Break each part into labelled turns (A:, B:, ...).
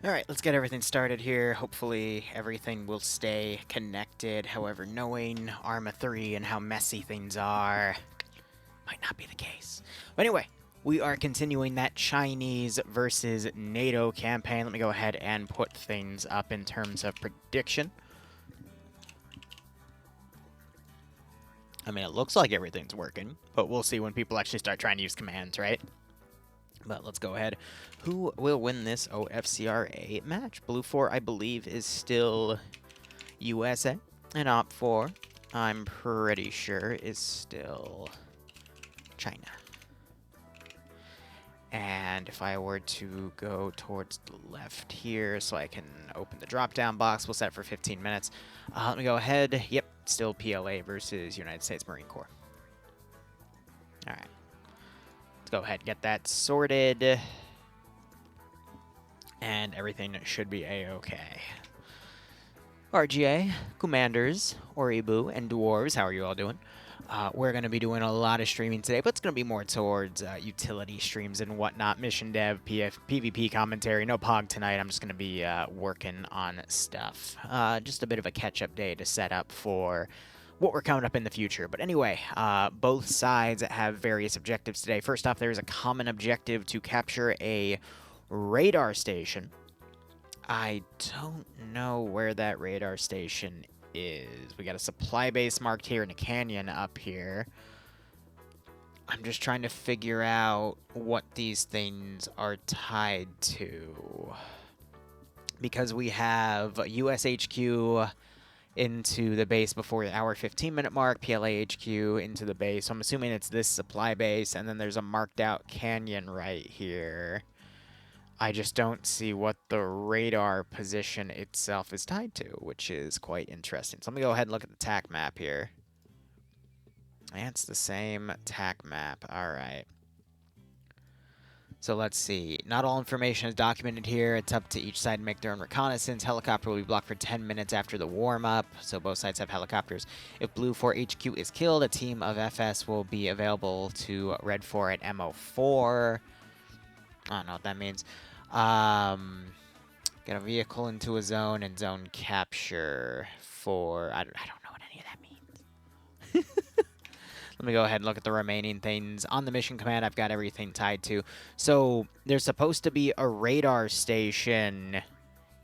A: Alright, let's get everything started here. Hopefully everything will stay connected. However, knowing Arma 3 and how messy things are, might not be the case. But anyway, we are continuing that Chinese versus NATO campaign. Let me go ahead and put things up in terms of prediction. I mean, it looks like everything's working, but we'll see when people actually start trying to use commands, right? But let's go ahead. Who will win this OFCRA match? Blue 4, I believe, is still USA. And Op 4, I'm pretty sure, is still China. And if I were to go towards the left here so I can open the drop-down box, we'll set it for 15 minutes. Let me go ahead. Yep, still PLA versus United States Marine Corps. All right. Go ahead and get that sorted, and everything should be a-okay. RGA, Commanders, Oribu, and Dwarves, how are you all doing? We're going to be doing a lot of streaming today, but it's going to be more towards utility streams and whatnot, mission dev, PvP commentary. No POG tonight. I'm just going to be working on stuff. Just a bit of a catch-up day to set up for what we're coming up in the future. But anyway, both sides have various objectives today. First off, there's a common objective to capture a radar station. I don't know where that radar station is. We got a supply base marked here and a canyon up here. I'm just trying to figure out what these things are tied to. Because we have USHQ into the base before the hour 15-minute mark, PLA HQ into the base. So I'm assuming it's this supply base, and then there's a marked out canyon right here. I just don't see what the radar position itself is tied to, which is quite interesting. So let me go ahead and look at the TAC map here. And it's the same TAC map. All right. So let's see. Not all information is documented here. It's up to each side to make their own reconnaissance. Helicopter will be blocked for 10 minutes after the warm-up, so both sides have helicopters. If Blue 4 HQ is killed, a team of FS will be available to Red 4 at MO4. I don't know what that means. Get a vehicle into a zone and zone capture for... I don't know what any of that means. Let me go ahead and look at the remaining things. On the mission command, I've got everything tied to. So there's supposed to be a radar station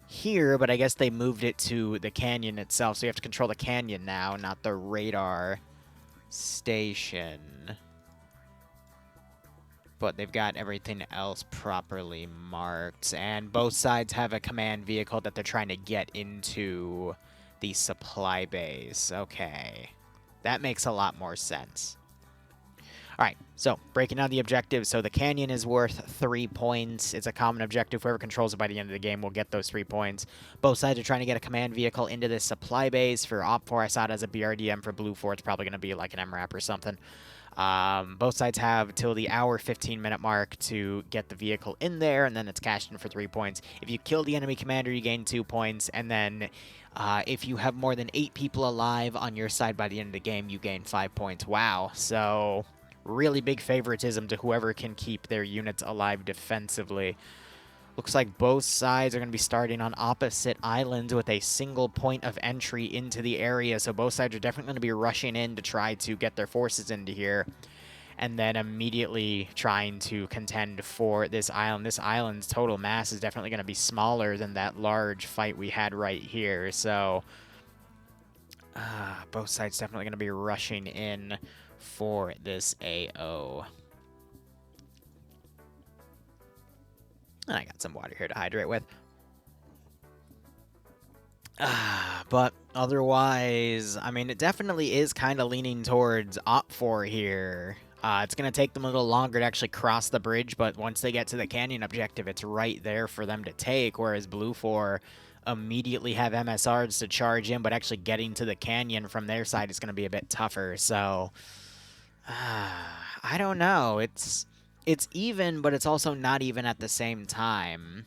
A: here, but I guess they moved it to the canyon itself. So you have to control the canyon now, not the radar station. But they've got everything else properly marked. And both sides have a command vehicle that they're trying to get into the supply base. Okay. That makes a lot more sense. All right, so breaking down the objectives. So the canyon is worth 3 points. It's a common objective. Whoever controls it by the end of the game will get those 3 points. Both sides are trying to get a command vehicle into this supply base. For Op 4, I saw it as a BRDM. For Blue 4, it's probably going to be like an MRAP or something. Both sides have till the hour 15-minute mark to get the vehicle in there, and then it's cashed in for 3 points. If you kill the enemy commander, you gain 2 points, and then if you have more than 8 people alive on your side by the end of the game, you gain 5 points. Wow, so really big favoritism to whoever can keep their units alive defensively. Looks like both sides are going to be starting on opposite islands with a single point of entry into the area, so both sides are definitely going to be rushing in to try to get their forces into here, and then immediately trying to contend for this island. This island's total mass is definitely going to be smaller than that large fight we had right here, so both sides definitely going to be rushing in for this AO. And I got some water here to hydrate with. But otherwise, I mean, it definitely is kind of leaning towards Op 4 here. It's going to take them a little longer to actually cross the bridge, but once they get to the canyon objective, it's right there for them to take, whereas Blue 4 immediately have MSRs to charge in, but actually getting to the canyon from their side is going to be a bit tougher, so I don't know. It's even, but it's also not even at the same time.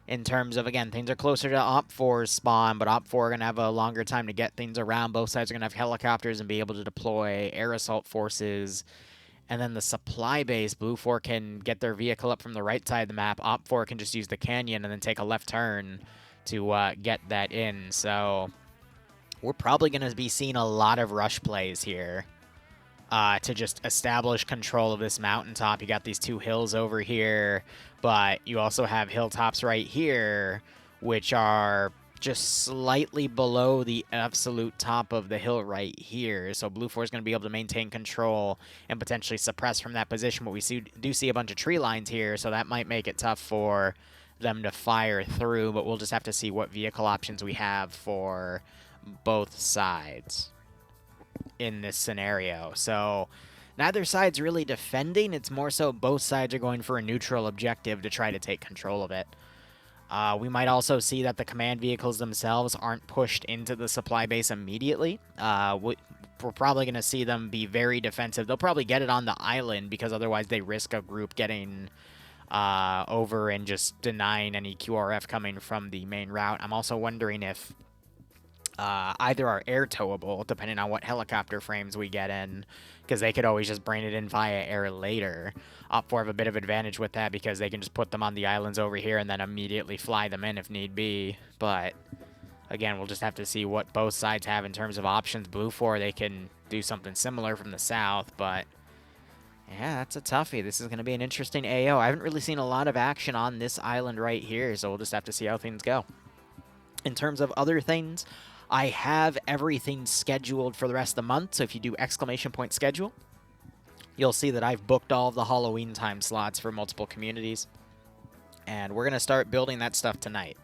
A: In terms of, again, things are closer to Op 4's spawn, but Op 4 are going to have a longer time to get things around. Both sides are going to have helicopters and be able to deploy air assault forces And then the supply base, Blue 4 can get their vehicle up from the right side of the map. Op 4 can just use the canyon and then take a left turn to get that in. So we're probably going to be seeing a lot of rush plays here to just establish control of this mountaintop. You got these two hills over here, but you also have hilltops right here, which are just slightly below the absolute top of the hill right here. So Blue 4 is going to be able to maintain control and potentially suppress from that position. But we do see a bunch of tree lines here, so that might make it tough for them to fire through. But we'll just have to see what vehicle options we have for both sides in this scenario. So neither side's really defending. It's more so both sides are going for a neutral objective to try to take control of it. We might also see that the command vehicles themselves aren't pushed into the supply base immediately. We're probably going to see them be very defensive. They'll probably get it on the island because otherwise they risk a group getting over and just denying any QRF coming from the main route. I'm also wondering if either are air towable, depending on what helicopter frames we get in, because they could always just bring it in via air later. Op4 have a bit of advantage with that because they can just put them on the islands over here and then immediately fly them in if need be. But again, we'll just have to see what both sides have in terms of options. Blue 4, they can do something similar from the south, but yeah, that's a toughie. This is going to be an interesting AO. I haven't really seen a lot of action on this island right here, so we'll just have to see how things go. In terms of other things, I have everything scheduled for the rest of the month, so if you do ! schedule, you'll see that I've booked all of the Halloween time slots for multiple communities, and we're going to start building that stuff tonight.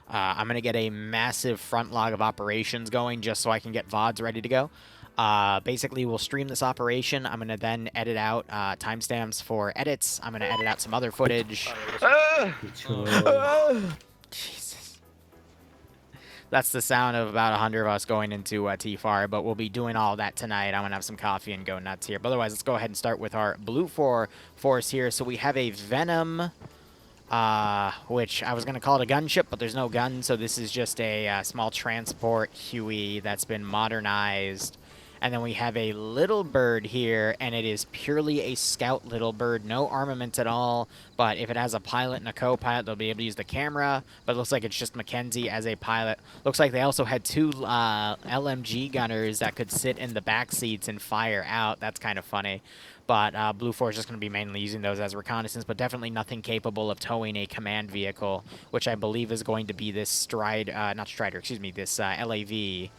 A: I'm going to get a massive front log of operations going just so I can get VODs ready to go. Basically, we'll stream this operation. I'm going to then edit out timestamps for edits. I'm going to edit out some other footage. Jesus. That's the sound of about 100 of us going into TFAR, but we'll be doing all that tonight. I'm going to have some coffee and go nuts here. But otherwise, let's go ahead and start with our Blue 4 force here. So we have a Venom, which I was going to call it a gunship, but there's no gun, so this is just a small transport Huey that's been modernized. And then we have a Little Bird here, and it is purely a scout Little Bird. No armaments at all, but if it has a pilot and a co-pilot, they'll be able to use the camera. But it looks like it's just Mackenzie as a pilot. Looks like they also had two LMG gunners that could sit in the back seats and fire out. That's kind of funny. But Blue 4 is just going to be mainly using those as reconnaissance, but definitely nothing capable of towing a command vehicle, which I believe is going to be this this LAV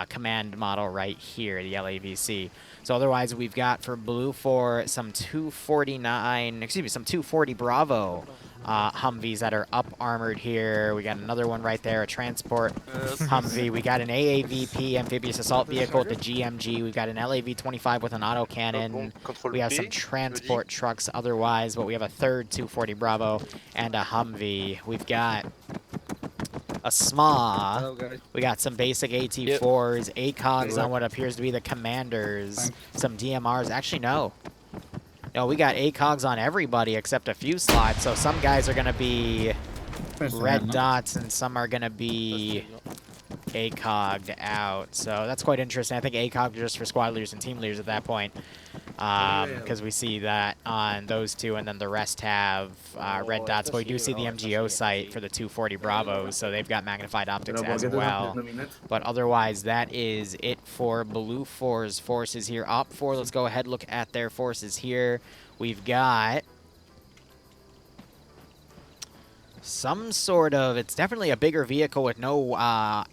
A: command model right here, the LAVC. So otherwise, we've got for Blue 4 some 240 Bravo Humvees that are up armored here. We got another one right there, a transport Humvee. We got an AAVP amphibious assault vehicle with the GMG. We've got an LAV-25 with an autocannon. We have some transport trucks otherwise, but we have a third 240 Bravo and a Humvee. We've got a SMA. We got some basic AT4s, ACOGs on what appears to be the commanders, some DMRs. Actually, no. No, we got ACOGs on everybody except a few slots, so some guys are going to be red dots and some are going to be ACOG'd out. So that's quite interesting. I think ACOG just for squad leaders and team leaders at that point, because we see that on those two, and then the rest have red dots. But we do see the MGO site for the 240 Bravos, so they've got magnified optics as well. But otherwise, that is it for Blue 4's forces here. Op 4, let's go ahead and look at their forces here. We've got some sort of, it's definitely a bigger vehicle with no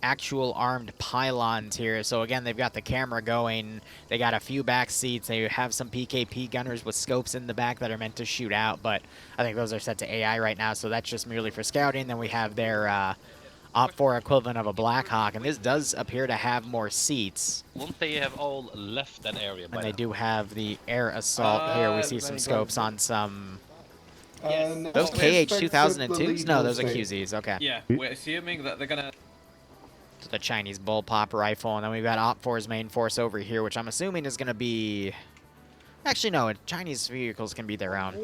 A: actual armed pylons here. So again, they've got the camera going. They got a few back seats. They have some PKP gunners with scopes in the back that are meant to shoot out, but I think those are set to AI right now, so that's just merely for scouting. Then we have their Op 4 equivalent of a Black Hawk, and this does appear to have more seats.
B: Won't they have all left that area?
A: And they do have the air assault here. We see some scopes on some... those KH-2002s? No, those are QZs, okay.
C: Yeah, we're assuming that they're gonna...
A: So the Chinese bullpup rifle, and then we've got Op 4's main force over here, which I'm assuming is going to be... Actually, no, Chinese vehicles can be their own.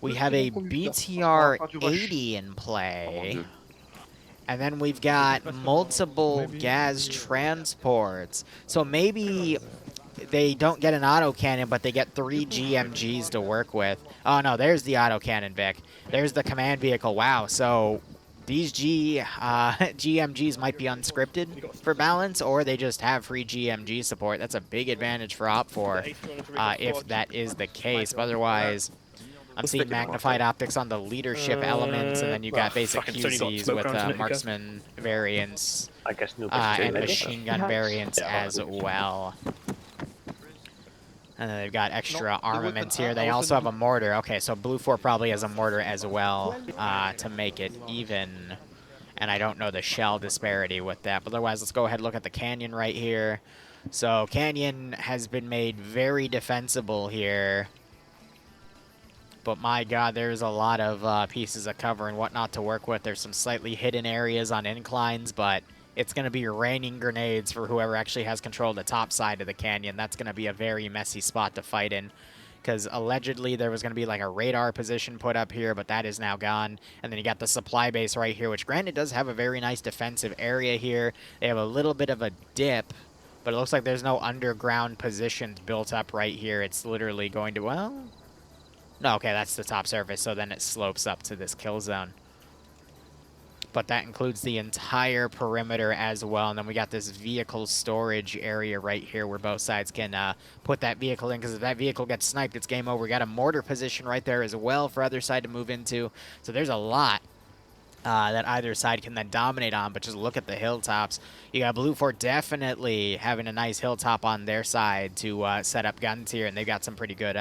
A: We have a BTR-80 in play. And then we've got multiple gas transports. So maybe... they don't get an autocannon, but they get 3 GMGs to work with. Oh, no, there's the autocannon, Vic. There's the command vehicle. Wow, so these GMGs might be unscripted for balance, or they just have free GMG support. That's a big advantage for OPFOR if that is the case. But otherwise, I'm seeing magnified optics on the leadership elements, and then you got basic QZs with marksman variants
D: I guess
A: and machine gun variants as well. And then they've got extra armaments here. They also have a mortar. Okay, so Blue 4 probably has a mortar as well to make it even. And I don't know the shell disparity with that. But otherwise, let's go ahead and look at the Canyon right here. So Canyon has been made very defensible here. But my god, there's a lot of pieces of cover and whatnot to work with. There's some slightly hidden areas on inclines, but it's going to be raining grenades for whoever actually has control of the top side of the canyon. That's going to be a very messy spot to fight in, because allegedly there was going to be like a radar position put up here, but that is now gone. And then you got the supply base right here, which granted does have a very nice defensive area here. They have a little bit of a dip, but it looks like there's no underground positions built up right here. It's literally going to, well... No, okay, that's the top surface, so then it slopes up to this kill zone. But that includes the entire perimeter as well. And then we got this vehicle storage area right here where both sides can put that vehicle in, because if that vehicle gets sniped, it's game over. We got a mortar position right there as well for either side to move into. So there's a lot that either side can then dominate on, but just look at the hilltops. You got Blue 4 definitely having a nice hilltop on their side to set up guns here, and they've got some pretty good...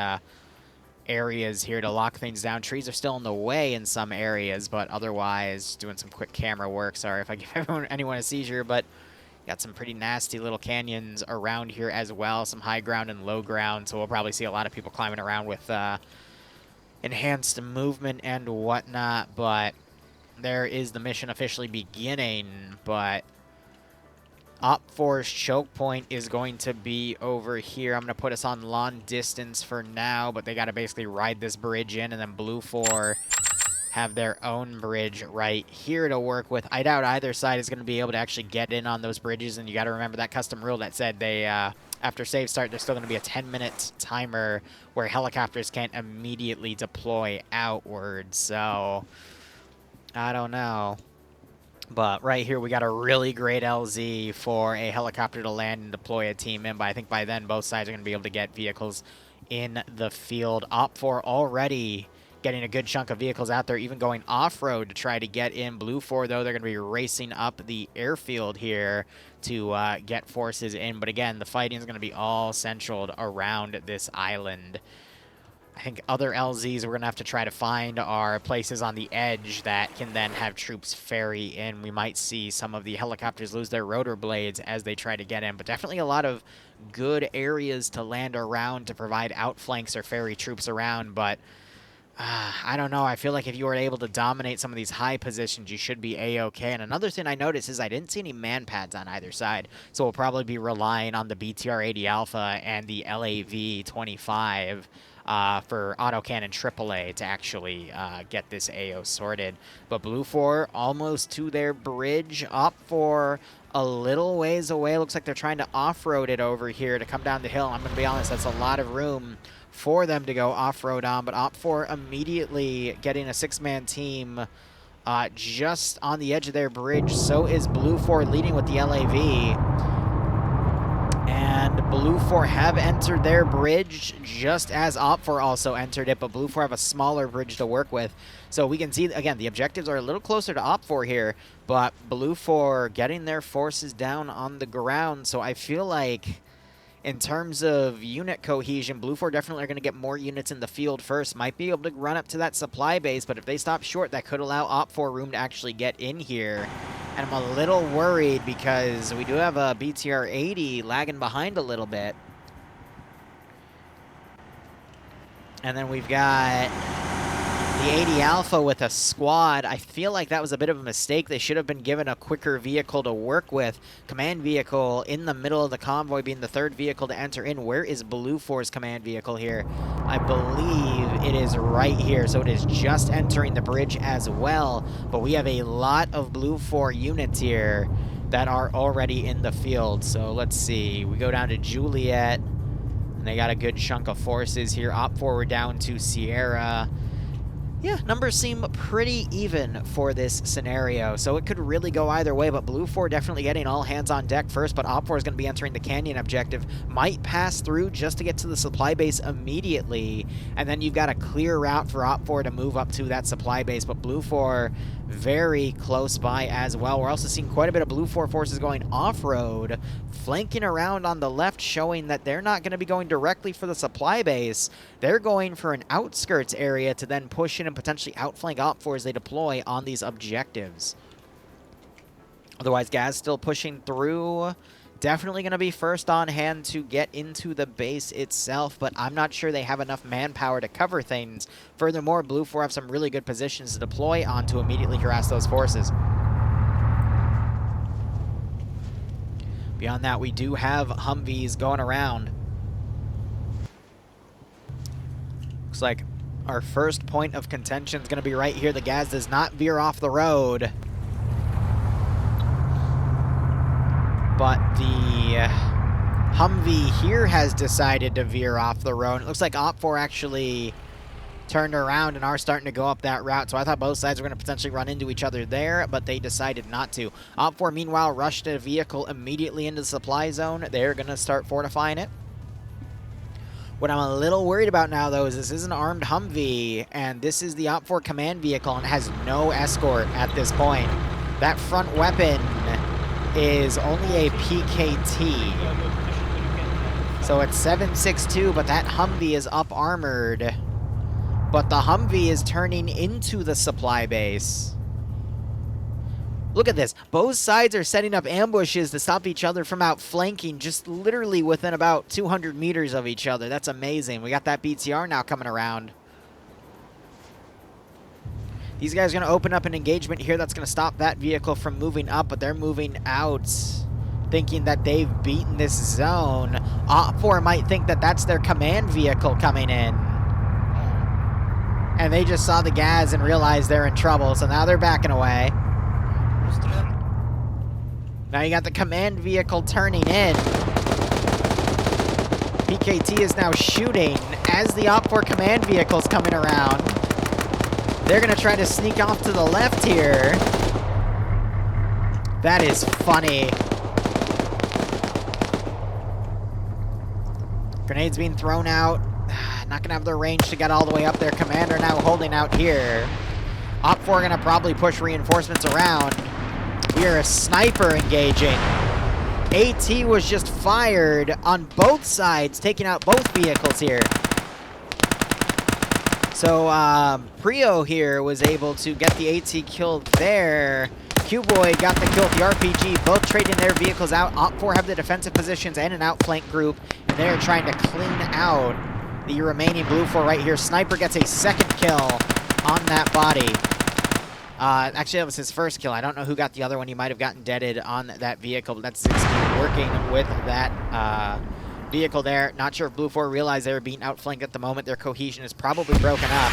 A: areas here to lock things down. Trees are still in the way in some areas, but otherwise doing some quick camera work. Sorry if I give anyone a seizure, but got some pretty nasty little canyons around here as well. Some high ground and low ground, so we'll probably see a lot of people climbing around with enhanced movement and whatnot, but there is the mission officially beginning. But OPFOR's choke point is going to be over here. I'm going to put us on long distance for now, but they got to basically ride this bridge in, and then Blue 4 have their own bridge right here to work with. I doubt either side is going to be able to actually get in on those bridges, and you got to remember that custom rule that said they, after save start, there's still going to be a 10-minute timer where helicopters can't immediately deploy outwards, so I don't know. But right here, we got a really great LZ for a helicopter to land and deploy a team in. But I think by then, both sides are going to be able to get vehicles in the field. OPFOR already getting a good chunk of vehicles out there, even going off-road to try to get in. Blue 4, though, they're going to be racing up the airfield here to get forces in. But again, the fighting is going to be all centraled around this island. I think other LZs we're going to have to try to find are places on the edge that can then have troops ferry in. We might see some of the helicopters lose their rotor blades as they try to get in, but definitely a lot of good areas to land around to provide outflanks or ferry troops around. But I don't know. I feel like if you were able to dominate some of these high positions, you should be A-okay. And another thing I noticed is I didn't see any man pads on either side, so we'll probably be relying on the BTR-80 Alpha and the LAV-25 for autocannon AAA to actually get this AO sorted. But Blue 4 almost to their bridge. OPFOR a little ways away. Looks like they're trying to off-road it over here to come down the hill. I'm going to be honest, that's a lot of room for them to go off-road on. But OPFOR immediately getting a 6-man team just on the edge of their bridge. So is Blue 4 leading with the LAV. And Blue 4 have entered their bridge just as OPFOR also entered it, but Blue 4 have a smaller bridge to work with. So we can see, again, the objectives are a little closer to OPFOR here, but Blue 4 getting their forces down on the ground. So I feel like in terms of unit cohesion, Blue 4 definitely are going to get more units in the field first. Might be able to run up to that supply base, but if they stop short, that could allow OPFOR room to actually get in here. And I'm a little worried because we do have a BTR-80 lagging behind a little bit. And then we've got the 80 Alpha with a squad. I feel like that was a bit of a mistake. They should have been given a quicker vehicle to work with. Command vehicle in the middle of the convoy being the third vehicle to enter in. Where is Blue 4's command vehicle here? I believe it is right here. So it is just entering the bridge as well. But we have a lot of Blue 4 units here that are already in the field. So let's see. We go down to Juliet. And they got a good chunk of forces here. OPFOR we're down to Sierra. Yeah, numbers seem pretty even for this scenario, so it could really go either way, but Blue 4 definitely getting all hands on deck first, but OPFOR is going to be entering the Canyon objective, might pass through just to get to the supply base immediately, and then you've got a clear route for OPFOR to move up to that supply base, but Blue 4 very close by as well. We're also seeing quite a bit of Blue 4 forces going off-road, flanking around on the left, showing that they're not going to be going directly for the supply base. They're going for an outskirts area to then push in and potentially outflank OPFOR as they deploy on these objectives. Otherwise, Gaz still pushing through. Definitely going to be first on hand to get into the base itself, but I'm not sure they have enough manpower to cover things. Furthermore, Blue 4 have some really good positions to deploy on to immediately harass those forces. Beyond that, we do have Humvees going around. Looks like our first point of contention is going to be right here. The Gaz does not veer off the road. But the Humvee here has decided to veer off the road. It looks like OPFOR actually turned around and are starting to go up that route. So I thought both sides were going to potentially run into each other there, but they decided not to. OPFOR, meanwhile, rushed a vehicle immediately into the supply zone. They're going to start fortifying it. What I'm a little worried about now, though, is this is an armed Humvee, and this is the OPFOR command vehicle, and it has no escort at this point. That front weapon is only a PKT. So it's 7.62, but that Humvee is up armored. But the Humvee is turning into the supply base. Look at this. Both sides are setting up ambushes to stop each other from outflanking, just literally within about 200 meters of each other. That's amazing. We got that BTR now coming around. These guys are going to open up an engagement here that's going to stop that vehicle from moving up, but they're moving out, thinking that they've beaten this zone. OPFOR might think that that's their command vehicle coming in. And they just saw the Gaz and realized they're in trouble, so now they're backing away. Now you got the command vehicle turning in. PKT is now shooting as the OPFOR command vehicle's coming around. They're going to try to sneak off to the left here. That is funny. Grenades being thrown out. Not going to have the range to get all the way up there. Commander now holding out here. OPFOR going to probably push reinforcements around. We are a sniper engaging. AT was just fired on both sides, taking out both vehicles here. So, Prio here was able to get the AT killed there. Q-Boy got the kill with the RPG, both trading their vehicles out. OPFOR have the defensive positions and an outflank group, and they're trying to clean out the remaining Blue 4 right here. Sniper gets a second kill on that body. Actually, that was his first kill. I don't know who got the other one. He might have gotten deaded on that vehicle, but that's 16 working with that vehicle there. Not sure if Blue 4 realized they were being outflanked at the moment. Their cohesion is probably broken up.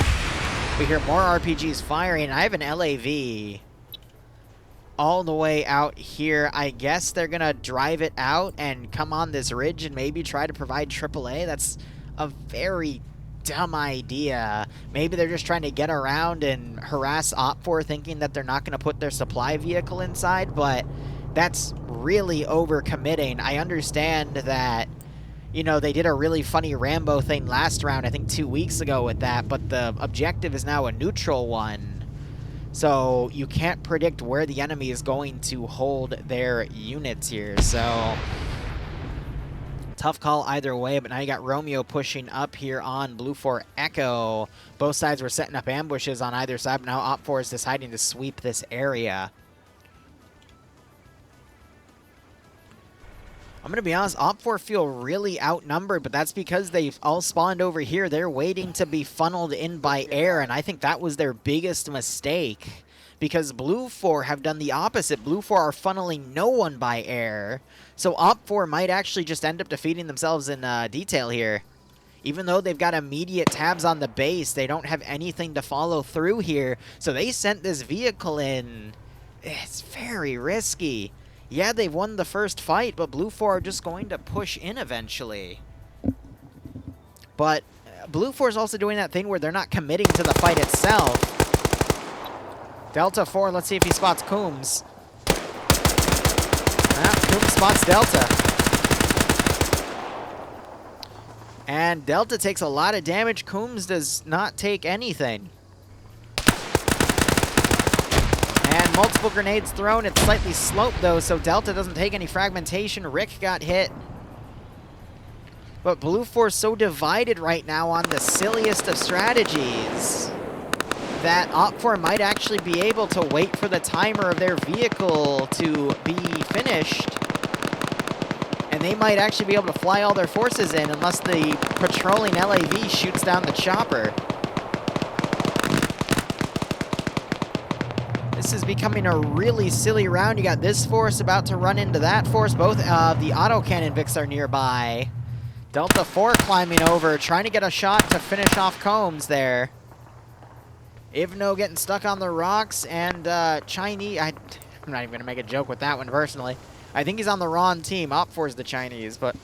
A: We hear more RPGs firing, and I have an LAV all the way out here. I guess they're going to drive it out and come on this ridge and maybe try to provide AAA. That's a very dumb idea. Maybe they're just trying to get around and harass OPFOR, thinking that they're not going to put their supply vehicle inside, but that's really overcommitting. I understand that, you know, they did a really funny Rambo thing last round, I think 2 weeks ago with that, but the objective is now a neutral one. So you can't predict where the enemy is going to hold their units here. So tough call either way, but now you got Romeo pushing up here on Blue 4 Echo. Both sides were setting up ambushes on either side, but now OPFOR is deciding to sweep this area. I'm going to be honest, OPFOR feel really outnumbered, but that's because they've all spawned over here. They're waiting to be funneled in by air, and I think that was their biggest mistake, because Blue 4 have done the opposite. Blue 4 are funneling no one by air, so OPFOR might actually just end up defeating themselves in detail here. Even though they've got immediate tabs on the base, they don't have anything to follow through here, so they sent this vehicle in. It's very risky. Yeah, they've won the first fight, but Blue 4 are just going to push in eventually. But Blue 4 is also doing that thing where they're not committing to the fight itself. Delta 4, let's see if he spots Coombs. Coombs spots Delta. And Delta takes a lot of damage. Coombs does not take anything. And multiple grenades thrown. It's slightly sloped, though, so Delta doesn't take any fragmentation. Rick got hit. But Blue 4 is so divided right now on the silliest of strategies that OPFOR might actually be able to wait for the timer of their vehicle to be finished. And they might actually be able to fly all their forces in unless the patrolling LAV shoots down the chopper. This is becoming a really silly round. You got this force about to run into that force. Both of the autocannon Vics are nearby. Delta 4 climbing over, trying to get a shot to finish off Combs there. Ivno getting stuck on the rocks, and Chinese... I'm not even going to make a joke with that one, personally. I think he's on the wrong team. OPFOR's the Chinese, but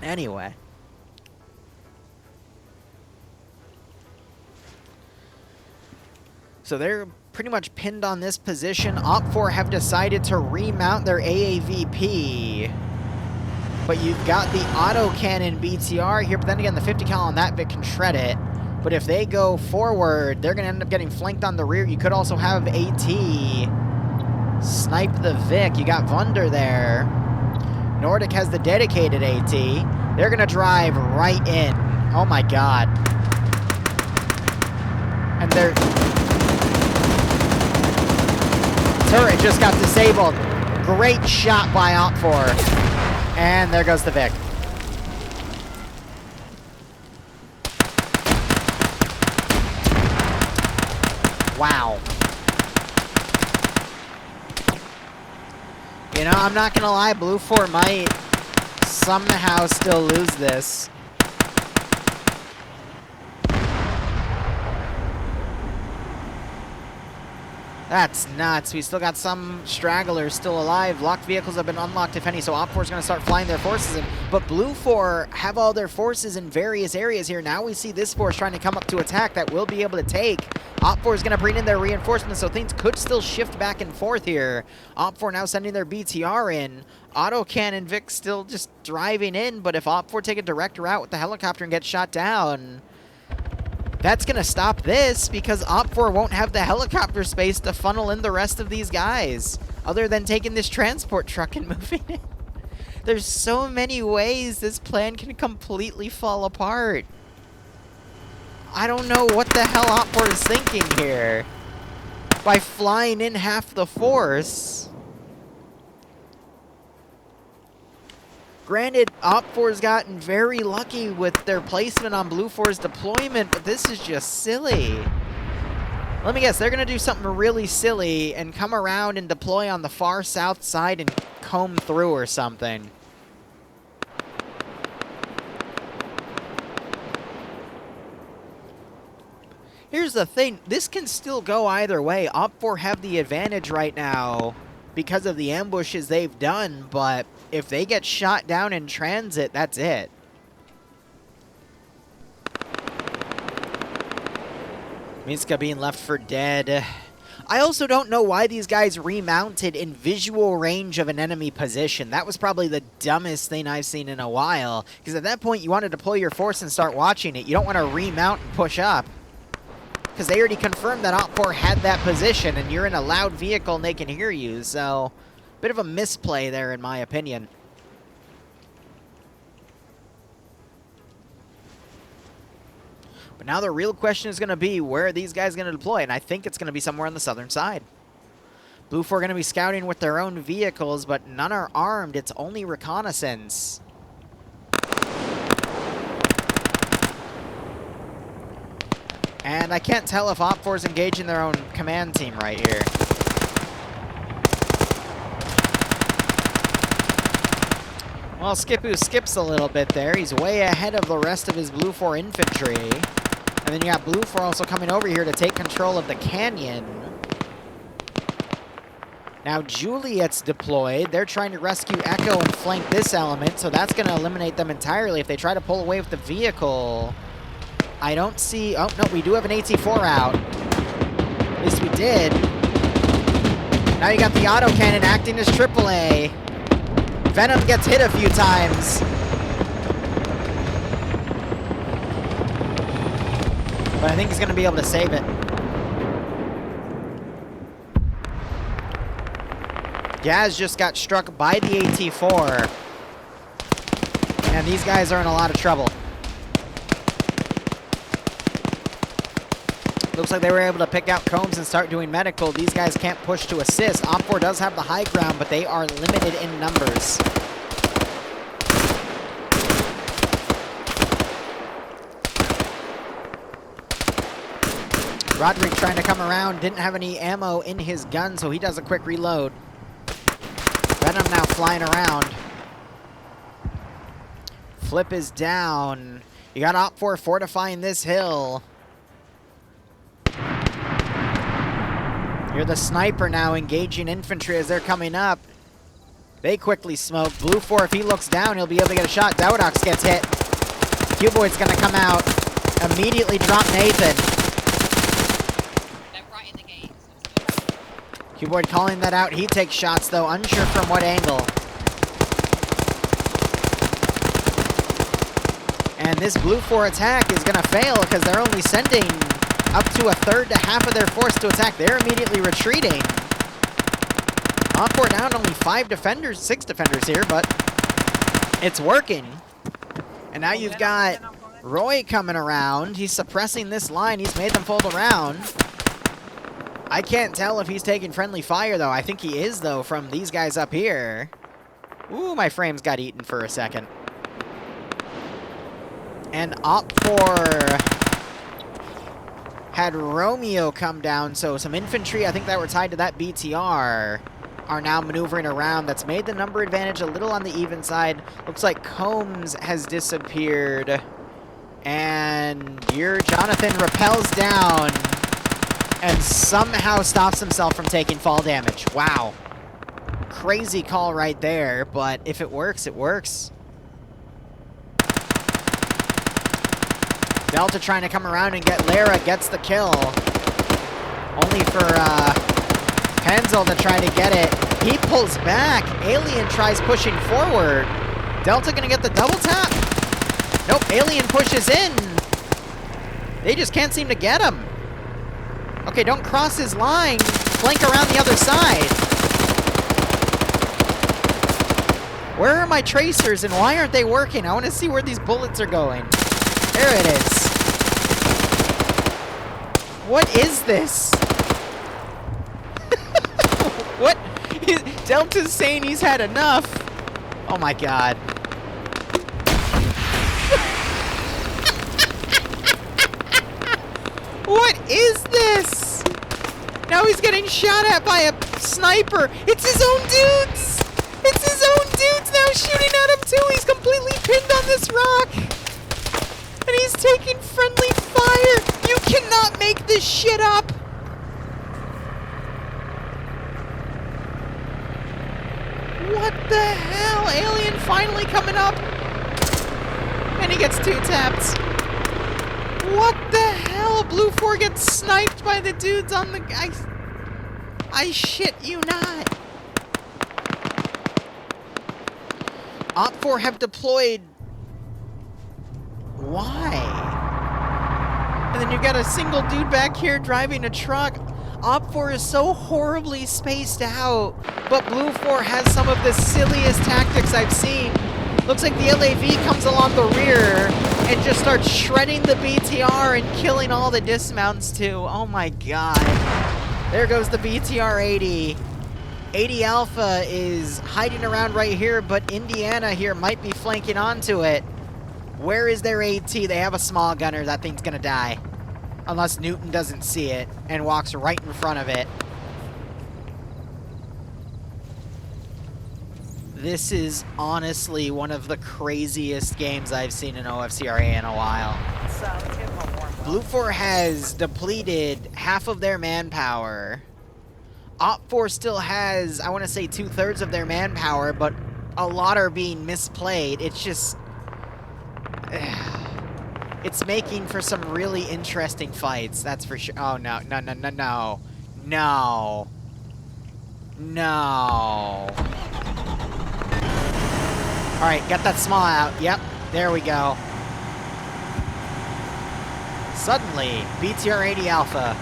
A: anyway. So they're pretty much pinned on this position. OPFOR have decided to remount their AAVP. But you've got the autocannon BTR here, but then again, the 50 cal on that bit can shred it. But if they go forward, they're going to end up getting flanked on the rear. You could also have AT snipe the Vic. You got Vunder there. Nordic has the dedicated AT. They're going to drive right in. Oh my god. And their turret just got disabled. Great shot by OPFOR. And there goes the Vic. Wow. You know, I'm not gonna lie, Blue 4 might somehow still lose this. That's nuts. We still got some stragglers still alive. Locked vehicles have been unlocked, if any, so OPFOR is going to start flying their forces in. But Blue 4 have all their forces in various areas here. Now we see this force trying to come up to attack that will be able to take. OPFOR is going to bring in their reinforcements, so things could still shift back and forth here. OPFOR now sending their BTR in. Autocannon Vic still just driving in, but if OPFOR take a direct route with the helicopter and get shot down, that's going to stop this because OPFOR won't have the helicopter space to funnel in the rest of these guys, other than taking this transport truck and moving it. There's so many ways this plan can completely fall apart. I don't know what the hell OPFOR is thinking here by flying in half the force. Granted, OPFOR's gotten very lucky with their placement on Blue 4's deployment, but this is just silly. Let me guess, they're going to do something really silly and come around and deploy on the far south side and comb through or something. Here's the thing, this can still go either way. OPFOR have the advantage right now because of the ambushes they've done, but if they get shot down in transit, that's it. Minska being left for dead. I also don't know why these guys remounted in visual range of an enemy position. That was probably the dumbest thing I've seen in a while. Because at that point, you want to deploy your force and start watching it. You don't want to remount and push up. Because they already confirmed that OPFOR had that position, and you're in a loud vehicle and they can hear you, so bit of a misplay there, in my opinion. But now the real question is going to be, where are these guys going to deploy? And I think it's going to be somewhere on the southern side. Blue 4 going to be scouting with their own vehicles, but none are armed. It's only reconnaissance. And I can't tell if OPFOR is engaging their own command team right here. Well, Skippoo skips a little bit there. He's way ahead of the rest of his Blue 4 infantry. And then you got Blue 4 also coming over here to take control of the canyon. Now Juliet's deployed. They're trying to rescue Echo and flank this element, so that's going to eliminate them entirely. If they try to pull away with the vehicle, I don't see... Oh, no, we do have an AT-4 out. At least we did. Now you got the autocannon acting as AAA. Venom gets hit a few times. But I think he's going to be able to save it. Gaz just got struck by the AT-4. And these guys are in a lot of trouble. Looks like they were able to pick out Combs and start doing medical. These guys can't push to assist. OFCRA does have the high ground, but they are limited in numbers. Roderick trying to come around, didn't have any ammo in his gun, so he does a quick reload. Venom now flying around. Flip is down. You got OFCRA fortifying this hill. You're the sniper now engaging infantry as they're coming up. They quickly smoke. Blue 4, if he looks down, he'll be able to get a shot. Dowdox gets hit. Cuboid's going to come out. Immediately drop Nathan.
D: They're right in the gate.
A: Cuboid calling that out. He takes shots, though, unsure from what angle. And this Blue 4 attack is going to fail because they're only sending up to a third to half of their force to attack. They're immediately retreating. OFCRA down only 6 defenders here, but it's working. And now you've got Roy coming around. He's suppressing this line. He's made them fold around. I can't tell if he's taking friendly fire, though. I think he is, though, from these guys up here. Ooh, my frames got eaten for a second. And OFCRA had Romeo come down, so some infantry, I think that were tied to that BTR, are now maneuvering around. That's made the number advantage a little on the even side. Looks like Combs has disappeared. And your Jonathan rappels down and somehow stops himself from taking fall damage. Wow. Crazy call right there, but if it works, it works. Delta trying to come around and get Lara, gets the kill. Only for Penzel to try to get it. He pulls back. Alien tries pushing forward. Delta gonna get the double tap? Nope, Alien pushes in. They just can't seem to get him. Okay, don't cross his line. Flank around the other side. Where are my tracers and why aren't they working? I want to see where these bullets are going. There it is. What is this? What? Delta's saying he's had enough. Oh my god. What is this? Now he's getting shot at by a sniper. It's his own dudes. It's his own dudes now shooting at him too. He's completely pinned on this rock. And he's taking friendly fire. You cannot make this shit up. What the hell? Alien finally coming up. And he gets 2 tapped. What the hell? Blue 4 gets sniped by the dudes on the... I shit you not. OFCRA have deployed... Why? And then you've got a single dude back here driving a truck. OFCRA is so horribly spaced out, but Blue 4 has some of the silliest tactics I've seen. Looks like the LAV comes along the rear and just starts shredding the BTR and killing all the dismounts too. Oh my god. There goes the BTR 80. 80 Alpha is hiding around right here, but Indiana here might be flanking onto it. Where is their AT? They have a small gunner. That thing's gonna die. Unless Newton doesn't see it and walks right in front of it. This is honestly one of the craziest games I've seen in OFCRA in a while. Blue 4 has depleted half of their manpower. OPFOR still has, I want to say, 2/3 of their manpower, but a lot are being misplayed. It's just... it's making for some really interesting fights, that's for sure. Oh, no, no, no, no, no. No. No. Alright, got that small out. Yep, there we go. Suddenly, BTR-80 Alpha.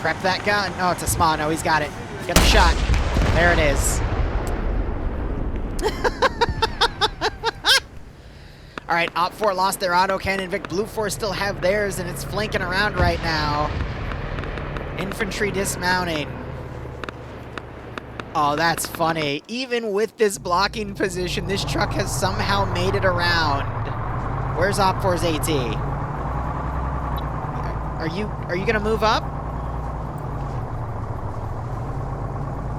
A: Prep that gun. Oh, it's a small. No, he's got it. Get the shot. There it is. Alright, OPFOR lost their autocannon. Vic Blue Force still have theirs, and it's flanking around right now. Infantry dismounting. Oh, that's funny. Even with this blocking position, this truck has somehow made it around. Where's OPFOR's AT? Are you gonna move up?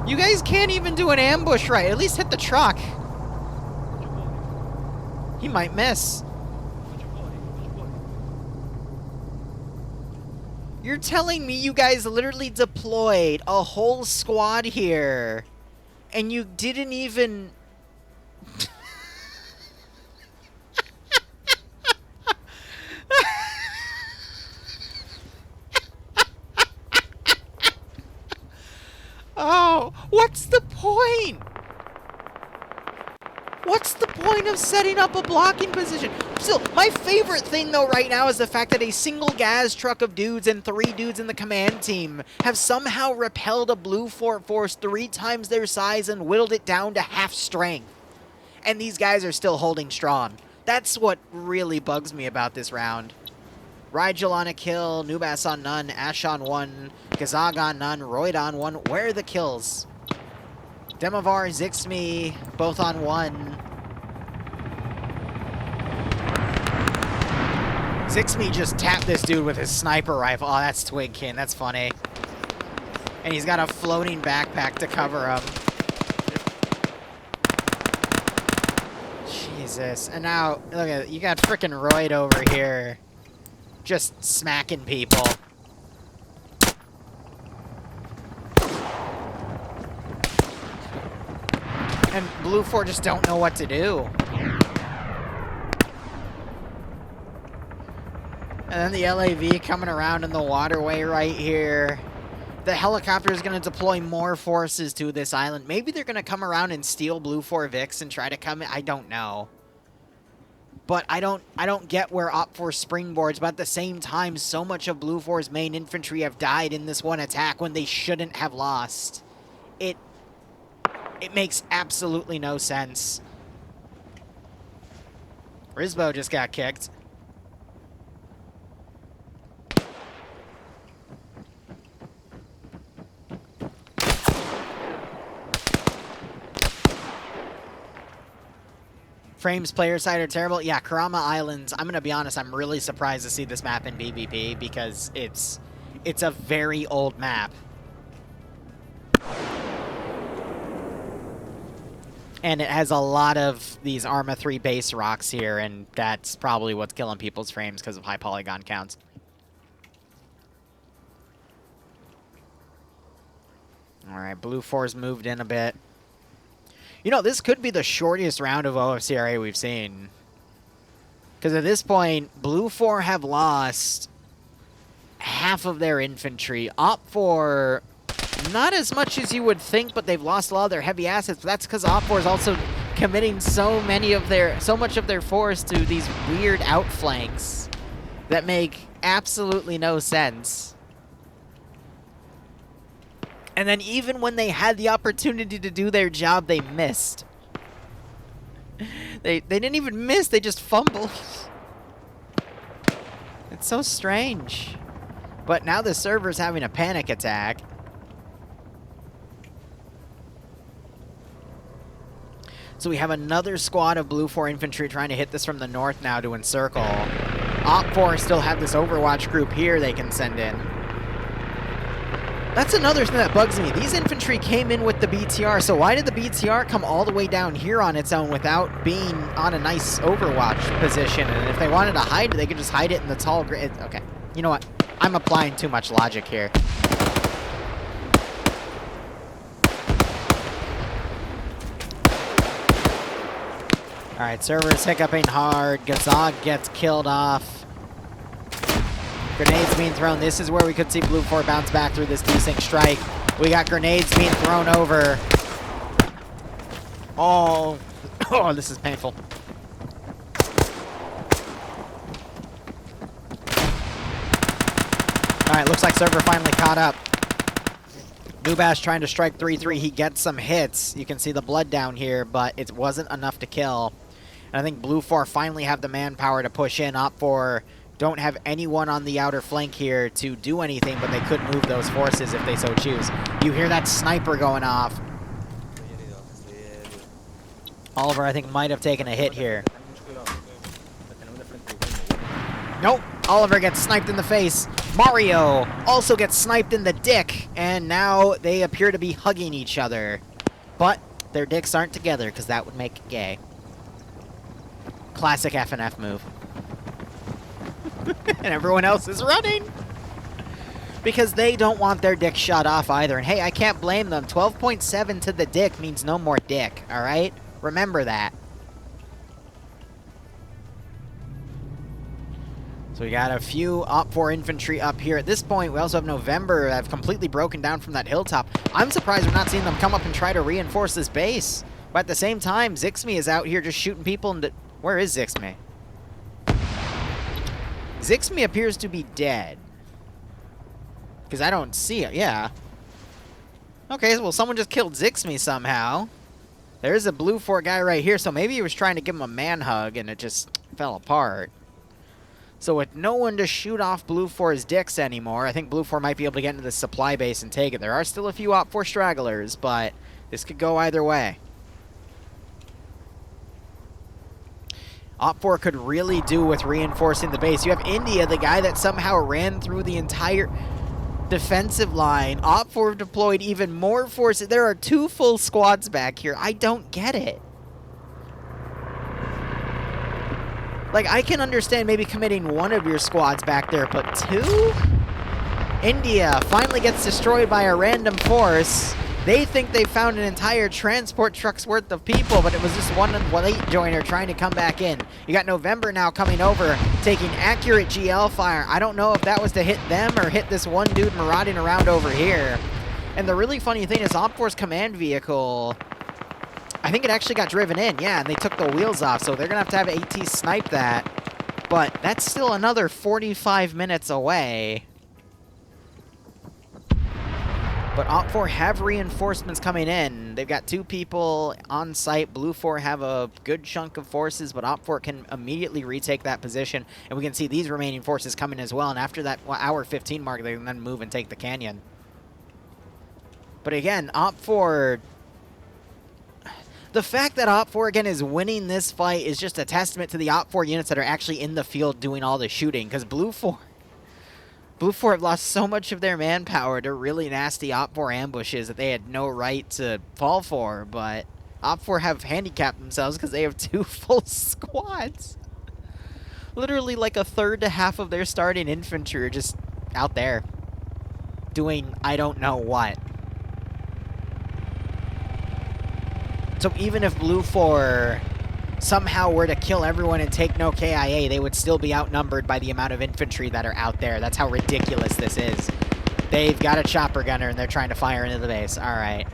A: You guys can't even do an ambush right. At least hit the truck. He might miss. You're telling me you guys literally deployed a whole squad here, and you didn't even... Oh, what's the point? What's the point of setting up a blocking position? Still, my favorite thing, though, right now is the fact that a single gas truck of dudes and 3 dudes in the command team have somehow repelled a Blue Force 3 times their size and whittled it down to half strength. And these guys are still holding strong. That's what really bugs me about this round. Rigel on a kill, Nubas on none, Ash on 1, Gazag on none, Royd on 1. Where are the kills? Demovar, Zixme, both on 1. Zixme just tapped this dude with his sniper rifle. Oh, that's Twigkin. That's funny. And he's got a floating backpack to cover him. Jesus. And now, look at it. You got frickin' Royd over here. Just smacking people. And Blue 4 just don't know what to do. And then the LAV coming around in the waterway right here. The helicopter is going to deploy more forces to this island. Maybe they're going to come around and steal Blue 4 Vix and try to come in. I don't know. But I don't get where OPFOR springboards, but at the same time, so much of Blue 4's main infantry have died in this one attack when they shouldn't have lost. It makes absolutely no sense. Rizbo just got kicked. Frames player side are terrible. Yeah, Karama Islands, I'm going to be honest, I'm really surprised to see this map in PvP because it's a very old map. And it has a lot of these Arma 3 base rocks here, and that's probably what's killing people's frames because of high polygon counts. Alright, Blue 4's moved in a bit. You know, this could be the shortest round of OFCRA we've seen. Because at this point, Blue 4 have lost half of their infantry. OPFOR, not as much as you would think, but they've lost a lot of their heavy assets. But that's because OPFOR is also committing so much of their force to these weird outflanks that make absolutely no sense. And then even when they had the opportunity to do their job, they missed. They didn't even miss, they just fumbled. It's so strange. But now the server's having a panic attack. So we have another squad of Blue 4 infantry trying to hit this from the north now to encircle. OPFOR still have this Overwatch group here they can send in. That's another thing that bugs me. These infantry came in with the BTR, so why did the BTR come all the way down here on its own without being on a nice Overwatch position? And if they wanted to hide it, they could just hide it in the tall grid. Okay, you know what? I'm applying too much logic here. Alright, server's hiccuping hard. Gazog gets killed off. Grenades being thrown. This is where we could see Blue 4 bounce back through this desync strike. We got grenades being thrown over. Oh, oh, this is painful. Alright, looks like server finally caught up. Nubash trying to strike 3-3. He gets some hits. You can see the blood down here, but it wasn't enough to kill. And I think Blue 4 finally have the manpower to push in. Op4 don't have anyone on the outer flank here to do anything, but they could move those forces if they so choose. You hear that sniper going off. Oliver, I think, might have taken a hit here. Nope. Oliver gets sniped in the face. Mario also gets sniped in the dick. And now they appear to be hugging each other. But their dicks aren't together, because that would make it gay. Classic FNF move. And everyone else is running. Because they don't want their dick shot off either. And hey, I can't blame them. 12.7 to the dick means no more dick, alright? Remember that. So we got a few Op4 infantry up here. At this point, we also have November that have completely broken down from that hilltop. I'm surprised we're not seeing them come up and try to reinforce this base. But at the same time, Zixme is out here just shooting people into... Where is Zixme? Zixme appears to be dead. Because I don't see it. Yeah. Okay, well, someone just killed Zixme somehow. There's a Blue 4 guy right here, so maybe he was trying to give him a man hug and it just fell apart. So with no one to shoot off Blue 4's dicks anymore, I think Blue 4 might be able to get into the supply base and take it. There are still a few Op 4 stragglers, but this could go either way. Op 4 could really do with reinforcing the base. You have India, the guy that somehow ran through the entire defensive line. Op 4 have deployed even more forces. There are 2 full squads back here. I don't get it. Like, I can understand maybe committing 1 of your squads back there, but 2? India finally gets destroyed by a random force. They think they found an entire transport truck's worth of people, but it was just one late joiner trying to come back in. You got November now coming over, taking accurate GL fire. I don't know if that was to hit them or hit this one dude marauding around over here. And the really funny thing is Op4's command vehicle, I think it actually got driven in, yeah, and they took the wheels off, so they're going to have AT snipe that. But that's still another 45 minutes away. But Op4 have reinforcements coming in. They've got 2 people on site. Blue 4 have a good chunk of forces, but Op4 can immediately retake that position. And we can see these remaining forces coming as well. And after that hour 15 mark, they can then move and take the canyon. But again, Op4... The fact that Op4 again is winning this fight is just a testament to the Op4 units that are actually in the field doing all the shooting. Because Blue 4 have lost so much of their manpower to really nasty Op4 ambushes that they had no right to fall for, but Op4 have handicapped themselves because they have 2 full squads. Literally like a third to half of their starting infantry are just out there doing I don't know what. So even if Blue 4 somehow were to kill everyone and take no KIA, they would still be outnumbered by the amount of infantry that are out there. That's how ridiculous this is. They've got a chopper gunner and they're trying to fire into the base. All right.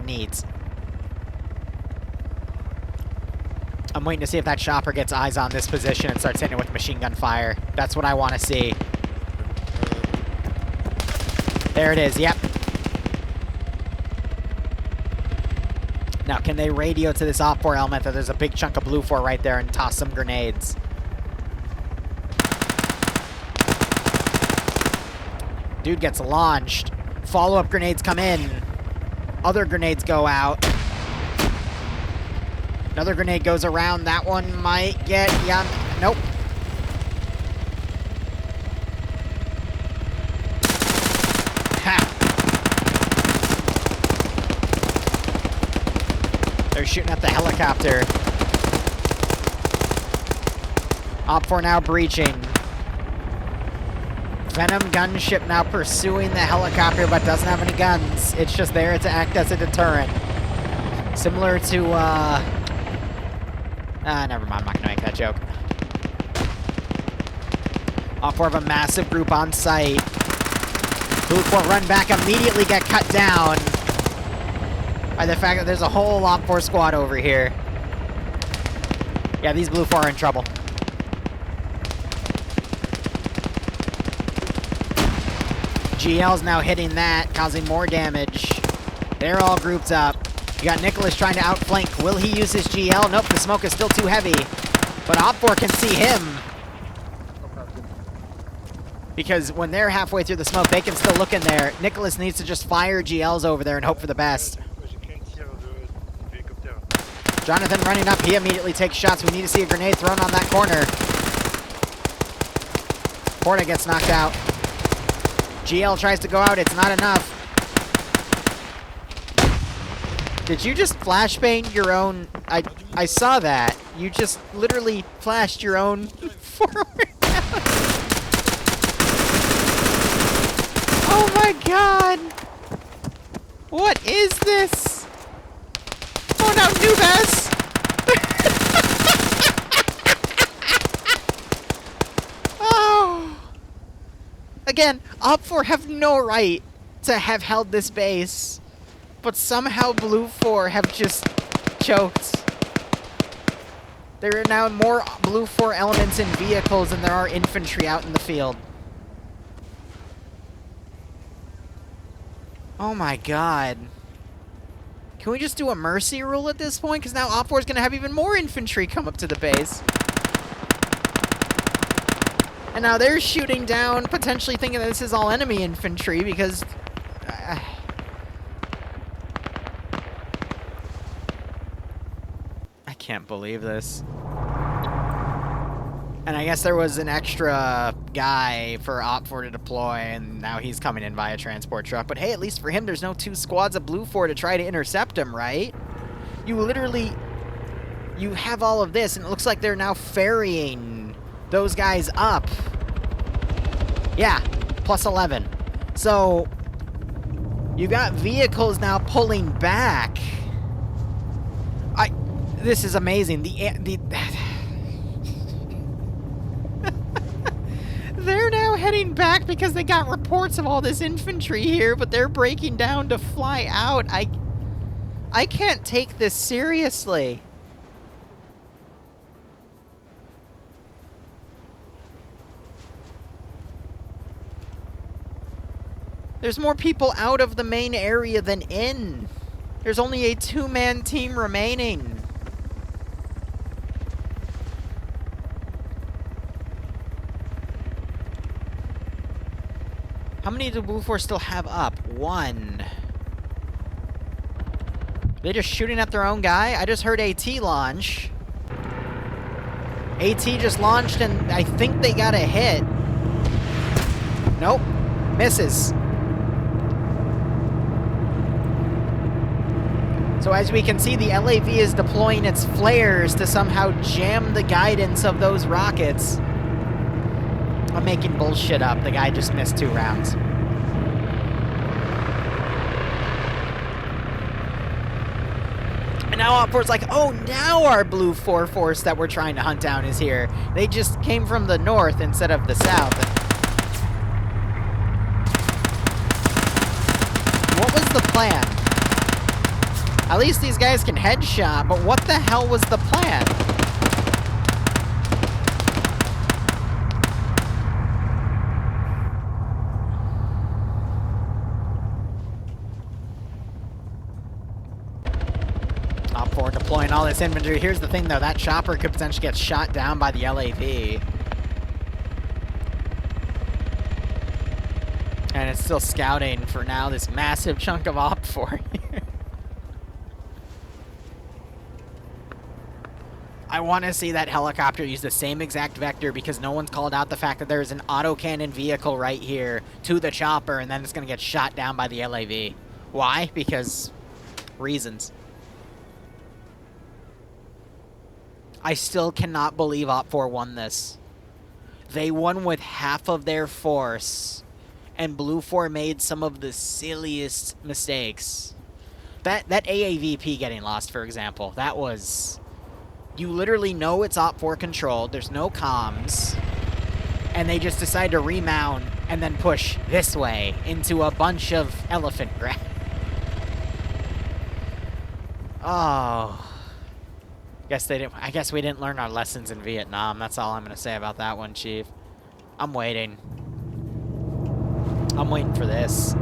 A: Neat. I'm waiting to see if that chopper gets eyes on this position and starts hitting it with machine gun fire. That's what I want to see. There it is. Yep. Now, can they radio to this Op4 element that there's a big chunk of Blue 4 right there and toss some grenades? Dude gets launched. Follow-up grenades come in. Other grenades go out. Another grenade goes around. That one might get... Yeah, nope. Ha! They're shooting at the helicopter. Op4 now breaching. Venom gunship now pursuing the helicopter, but doesn't have any guns. It's just there to act as a deterrent. Similar to, Never mind. I'm not gonna make that joke. Off for a massive group on site. Blue 4 run back, immediately get cut down by the fact that there's a whole Op 4 squad over here. Yeah, these Blue 4 are in trouble. GL's now hitting that, causing more damage. They're all grouped up. You got Nicholas trying to outflank. Will he use his GL? Nope, the smoke is still too heavy. But Op 4 can see him. Because when they're halfway through the smoke, they can still look in there. Nicholas needs to just fire GLs over there and hope for the best. Jonathan running up. He immediately takes shots. We need to see a grenade thrown on that corner. Porta gets knocked out. GL tries to go out. It's not enough. Did you just flashbang your own... I saw that. You just literally flashed your own forward. Oh my god! What is this? Oh no, Nubes! Oh! Again, Op4 have no right to have held this base, but somehow Blue 4 have just choked. There are now more Blue 4 elements in vehicles than there are infantry out in the field. Oh my god. Can we just do a mercy rule at this point? Because now Op4 is going to have even more infantry come up to the base. And now they're shooting down, potentially thinking that this is all enemy infantry because... I can't believe this. And I guess there was an extra guy for Op4 to deploy, and now he's coming in via transport truck. But hey, at least for him, there's no 2 squads of Blue 4 to try to intercept him, right? You literally... You have all of this, and it looks like they're now ferrying those guys up. Yeah, plus 11. So, you've got vehicles now pulling back. This is amazing. They're now heading back because they got reports of all this infantry here, but they're breaking down to fly out. I can't take this seriously. There's more people out of the main area than in. There's only a 2-man team remaining. How many do Blue 4 still have up? 1. They're just shooting at their own guy? I just heard AT launch. AT just launched and I think they got a hit. Nope. Misses. So as we can see, the LAV is deploying its flares to somehow jam the guidance of those rockets. I'm making bullshit up. The guy just missed 2 rounds. And now Op4's like, oh, now our Blue 4 force that we're trying to hunt down is here. They just came from the north instead of the south. What was the plan? At least these guys can headshot, but what the hell was the plan? Op4 deploying all this infantry. Here's the thing, though. That chopper could potentially get shot down by the LAV. And it's still scouting for now this massive chunk of Op4 here. I want to see that helicopter use the same exact vector because no one's called out the fact that there's an autocannon vehicle right here to the chopper and then it's going to get shot down by the LAV. Why? Because reasons. I still cannot believe Op4 won this. They won with half of their force and Blue 4 made some of the silliest mistakes. That AAVP getting lost, for example, that was You literally know it's OPFOR controlled. There's no comms. And they just decide to remount and then push this way into a bunch of elephant grass. Oh. I guess we didn't learn our lessons in Vietnam. That's all I'm going to say about that one, Chief. I'm waiting. I'm waiting for this.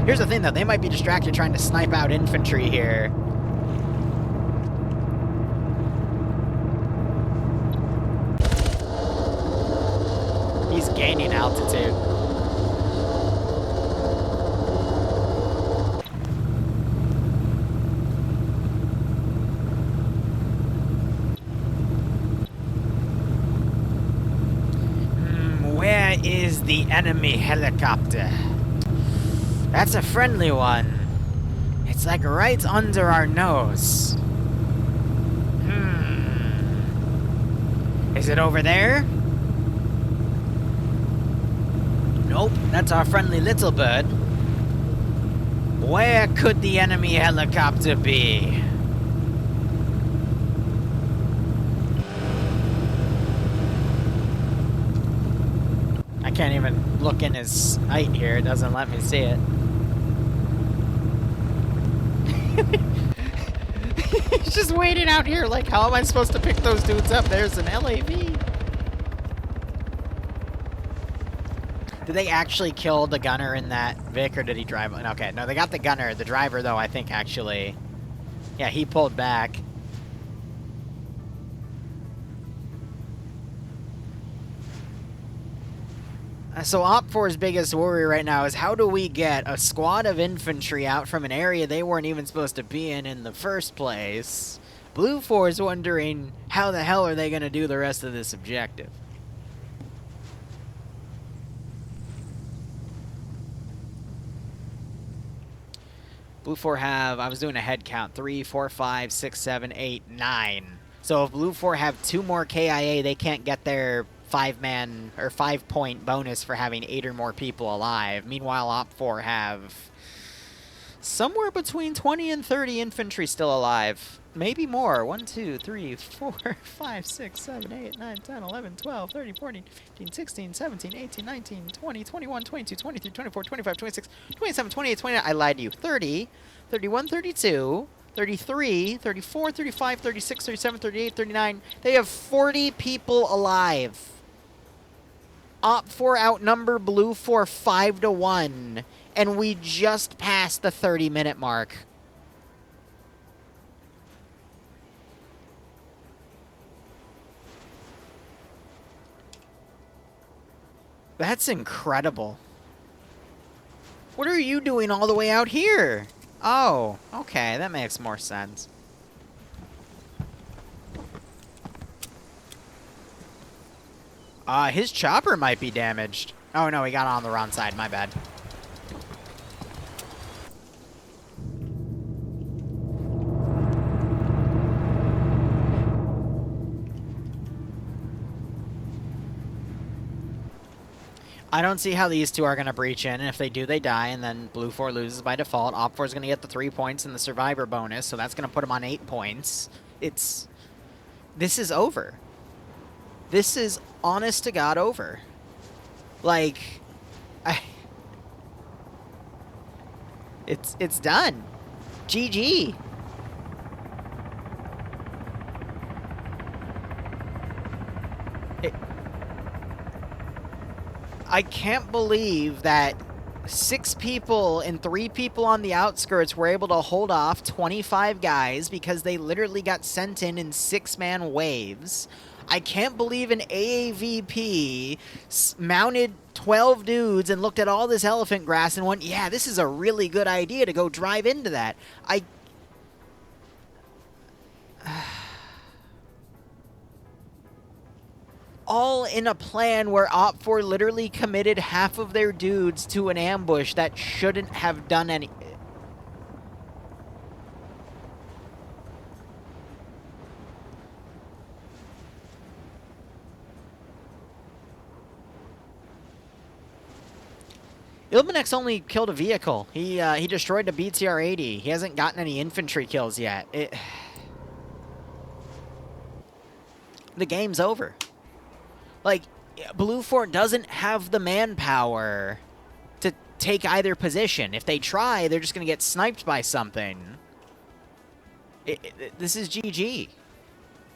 A: Here's the thing, though. They might be distracted trying to snipe out infantry here. He's gaining altitude. Where is the enemy helicopter? That's a friendly one. It's like right under our nose. Is it over there? Nope, that's our friendly little bird. Where could the enemy helicopter be? I can't even look in his sight here. It doesn't let me see it. He's just waiting out here like, how am I supposed to pick those dudes up? There's an LAV. Did they actually kill the gunner in that Vic, or did he drive? Okay, no, they got the gunner. The driver, though, I think actually... Yeah, he pulled back. So OPFOR's biggest worry right now is how do we get a squad of infantry out from an area they weren't even supposed to be in the first place? Blue 4 is wondering how the hell are they going to do the rest of this objective? Blue 4 have, I was doing a head count, 3, 4, 5, 6, 7, 8, 9. So if Blue 4 have 2 more KIA, they can't get their 5-man or 5-point bonus for having 8 or more people alive. Meanwhile, OPFOR have somewhere between 20 and 30 infantry still alive. Maybe more. 1, 2, 3, 4, 5, 6, 7, 8, 9, 10, 11, 12, 13, 14, 15, 16, 17, 18, 19, 20, 21, 22, 23, 24, 25, 26, 27, 28, 29. I lied to you. 30, 31, 32, 33, 34, 35, 36, 37, 38, 39. They have 40 people alive. OPFOR outnumber Blue 4 5-1, and we just passed the 30-minute mark. That's incredible. What are you doing all the way out here? Oh, okay, that makes more sense. His chopper might be damaged. Oh no, he got on the wrong side, my bad. I don't see how these two are going to breach in, and if they do, they die, and then Blue 4 loses by default. OPFOR is going to get the 3 points and the survivor bonus, so that's going to put him on 8 points. This is over. This is honest to God over. Like, it's done. GG. I can't believe that 6 people and 3 people on the outskirts were able to hold off 25 guys because they literally got sent in 6-man waves. I can't believe an AAVP mounted 12 dudes and looked at all this elephant grass and went, yeah, this is a really good idea to go drive into that. All in a plan where OPFOR literally committed half of their dudes to an ambush that shouldn't have done any... Ilmanex only killed a vehicle. He destroyed a BTR-80. He hasn't gotten any infantry kills yet. the game's over. Like, Blue Fort doesn't have the manpower to take either position. If they try, they're just going to get sniped by something. This is GG.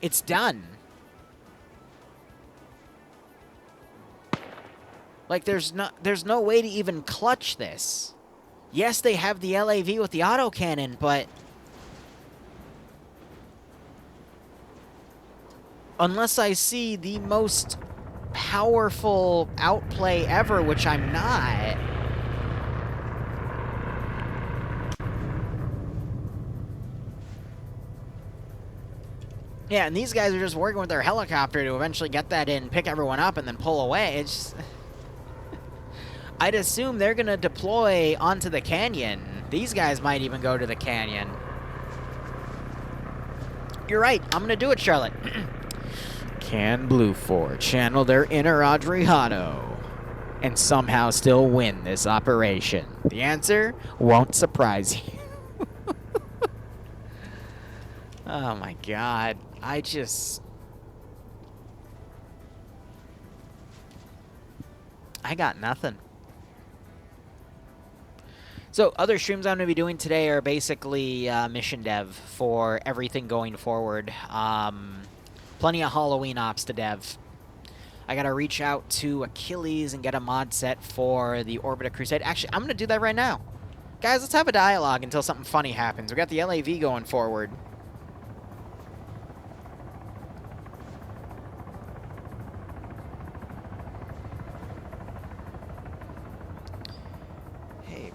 A: It's done. Like, there's no way to even clutch this. Yes, they have the LAV with the autocannon, but unless I see the most powerful outplay ever, which I'm not, yeah, and these guys are just working with their helicopter to eventually get that in, pick everyone up, and then pull away. It's just... I'd assume they're going to deploy onto the canyon. These guys might even go to the canyon. You're right. I'm going to do it, Charlotte. Can Blue Fort channel their inner Adriano and somehow still win this operation? The answer won't surprise you. Oh my god. I got nothing. So, other streams I'm going to be doing today are basically mission dev for everything going forward. Plenty of Halloween ops to dev. I got to reach out to Achilles and get a mod set for the Orbiter Crusade. Actually, I'm going to do that right now. Guys, let's have a dialogue until something funny happens. We got the LAV going forward.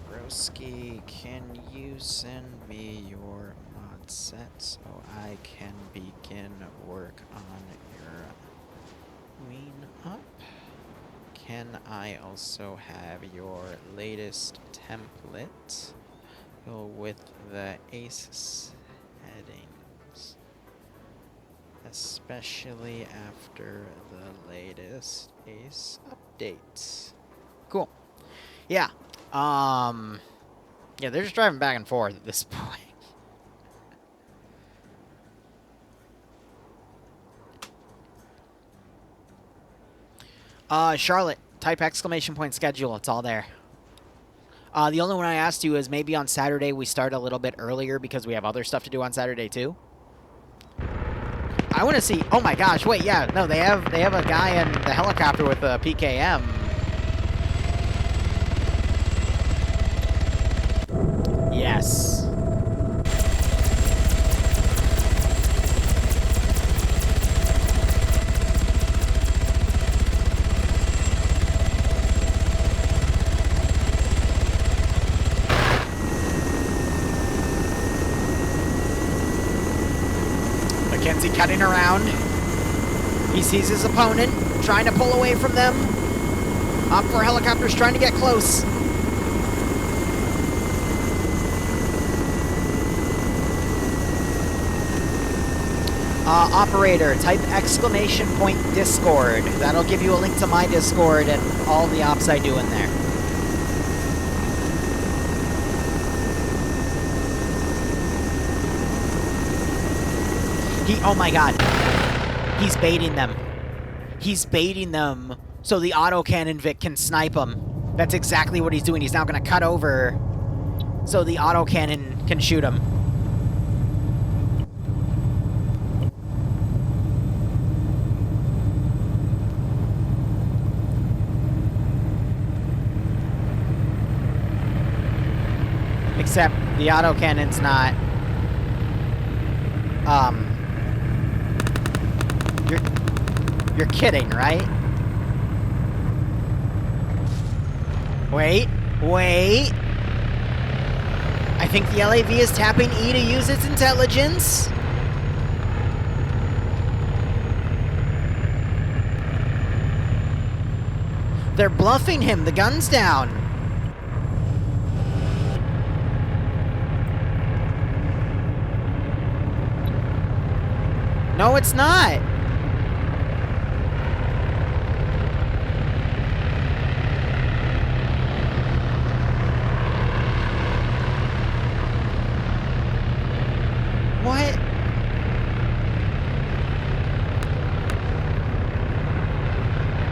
A: Broski, can you send me your mod set so I can begin work on your Queen up? Can I also have your latest template with the ace settings, especially after the latest ace updates? Cool. Yeah. Yeah, they're just driving back and forth at this point. Charlotte, type exclamation point schedule. It's all there. The only one I asked you is maybe on Saturday we start a little bit earlier because we have other stuff to do on Saturday too. I want to see. Oh my gosh! Wait, yeah, no, they have a guy in the helicopter with a PKM. Yes. Mackenzie cutting around. He sees his opponent, trying to pull away from them. OFCRA helicopters trying to get close. Operator, type exclamation point Discord. That'll give you a link to my Discord and all the ops I do in there. Oh my god. He's baiting them. He's baiting them so the autocannon Vic can snipe him. That's exactly what he's doing. He's now going to cut over so the autocannon can shoot him. Except the autocannon's not. You're kidding, right? Wait. I think the LAV is tapping E to use its intelligence. They're bluffing him. The gun's down. No, it's not. What?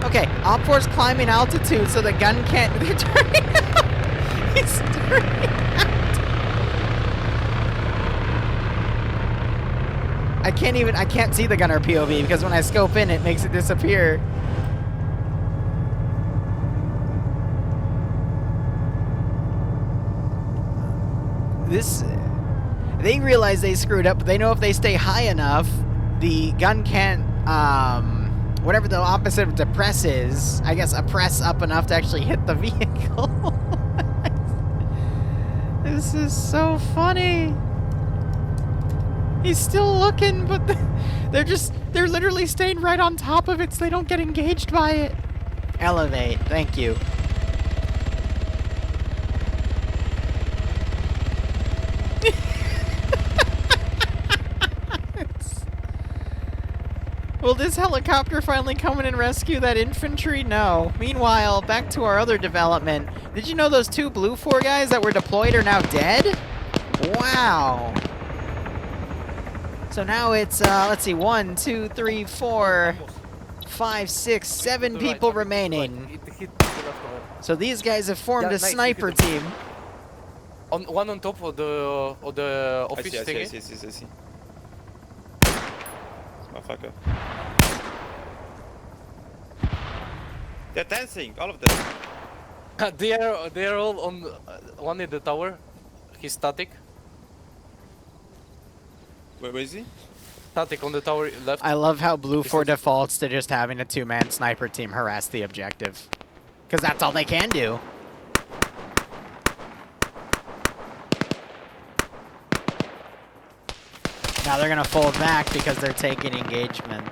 A: Okay, OFCRA's climbing altitude so the gun can't... They're turning out! He's turning out! I can't see the gunner POV because when I scope in, it makes it disappear. They realize they screwed up, but they know if they stay high enough, the gun can't, whatever the opposite of depress is, I guess oppress up enough to actually hit the vehicle. This is so funny. He's still looking, but they're literally staying right on top of it so they don't get engaged by it. Elevate, thank you. Will this helicopter finally come in and rescue that infantry? No. Meanwhile, back to our other development. Did you know those 2 Blue 4 guys that were deployed are now dead? Wow. So now it's, let's see, 1, 2, 3, 4, 5, 6, 7 people remaining. So these guys have formed a sniper team.
E: One on top of the office thingy.
F: I see. Motherfucker. They're dancing, all of them.
E: They are all on one in the tower. He's static.
F: Where is he?
E: Static on the tower left.
A: I love how Blue 4 defaults to just having a 2-man sniper team harass the objective. Because that's all they can do. Now they're gonna fold back because they're taking engagement.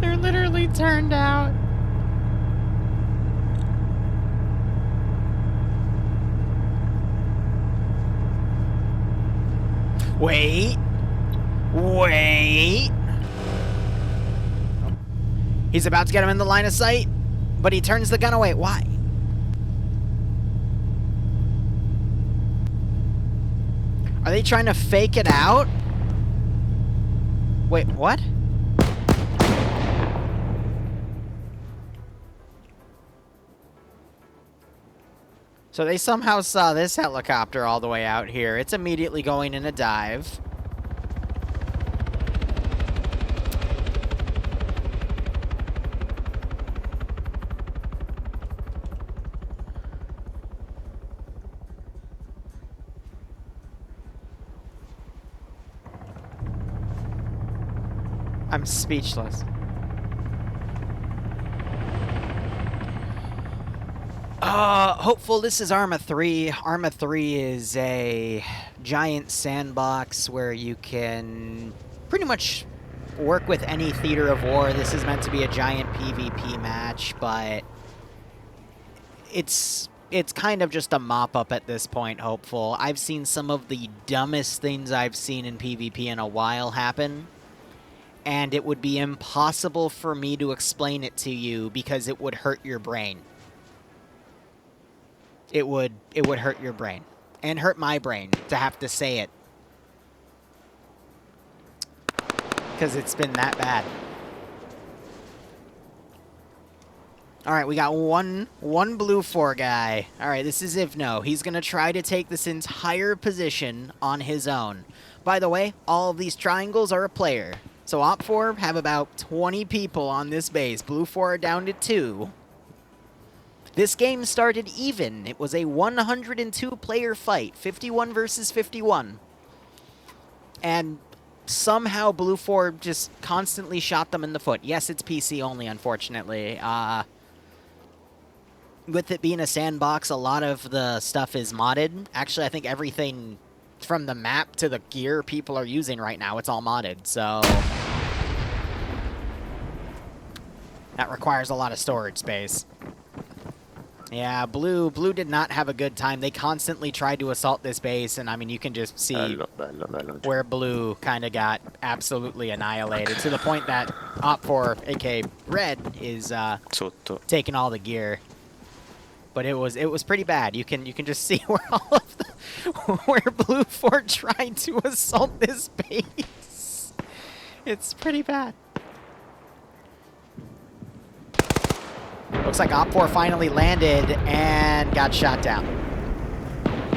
A: They're literally turned out. Wait. He's about to get him in the line of sight, but he turns the gun away. Why? Are they trying to fake it out? Wait, what? So they somehow saw this helicopter all the way out here. It's immediately going in a dive. I'm speechless. Hopeful this is Arma 3. Arma 3 is a giant sandbox where you can pretty much work with any theater of war. This is meant to be a giant PvP match, but it's kind of just a mop-up at this point, Hopeful. I've seen some of the dumbest things I've seen in PvP in a while happen, and it would be impossible for me to explain it to you because it would hurt your brain. It would hurt your brain. And hurt my brain to have to say it. Because it's been that bad. Alright, we got one Blue 4 guy. Alright, this is Ivno. He's going to try to take this entire position on his own. By the way, all of these triangles are a player. So Op4 have about 20 people on this base. Blue 4 are down to 2. This game started even. It was a 102-player fight, 51 versus 51. And somehow Blue 4 just constantly shot them in the foot. Yes, it's PC only, unfortunately. With it being a sandbox, a lot of the stuff is modded. Actually, I think everything from the map to the gear people are using right now, it's all modded, so that requires a lot of storage space. Yeah, Blue did not have a good time. They constantly tried to assault this base, and I mean, you can just see where Blue kind of got absolutely annihilated, to the point that Op4, aka Red, is taking all the gear. But it was pretty bad. You can just see where where Blue Fort tried to assault this base. It's pretty bad. Looks like OPFOR finally landed and got shot down.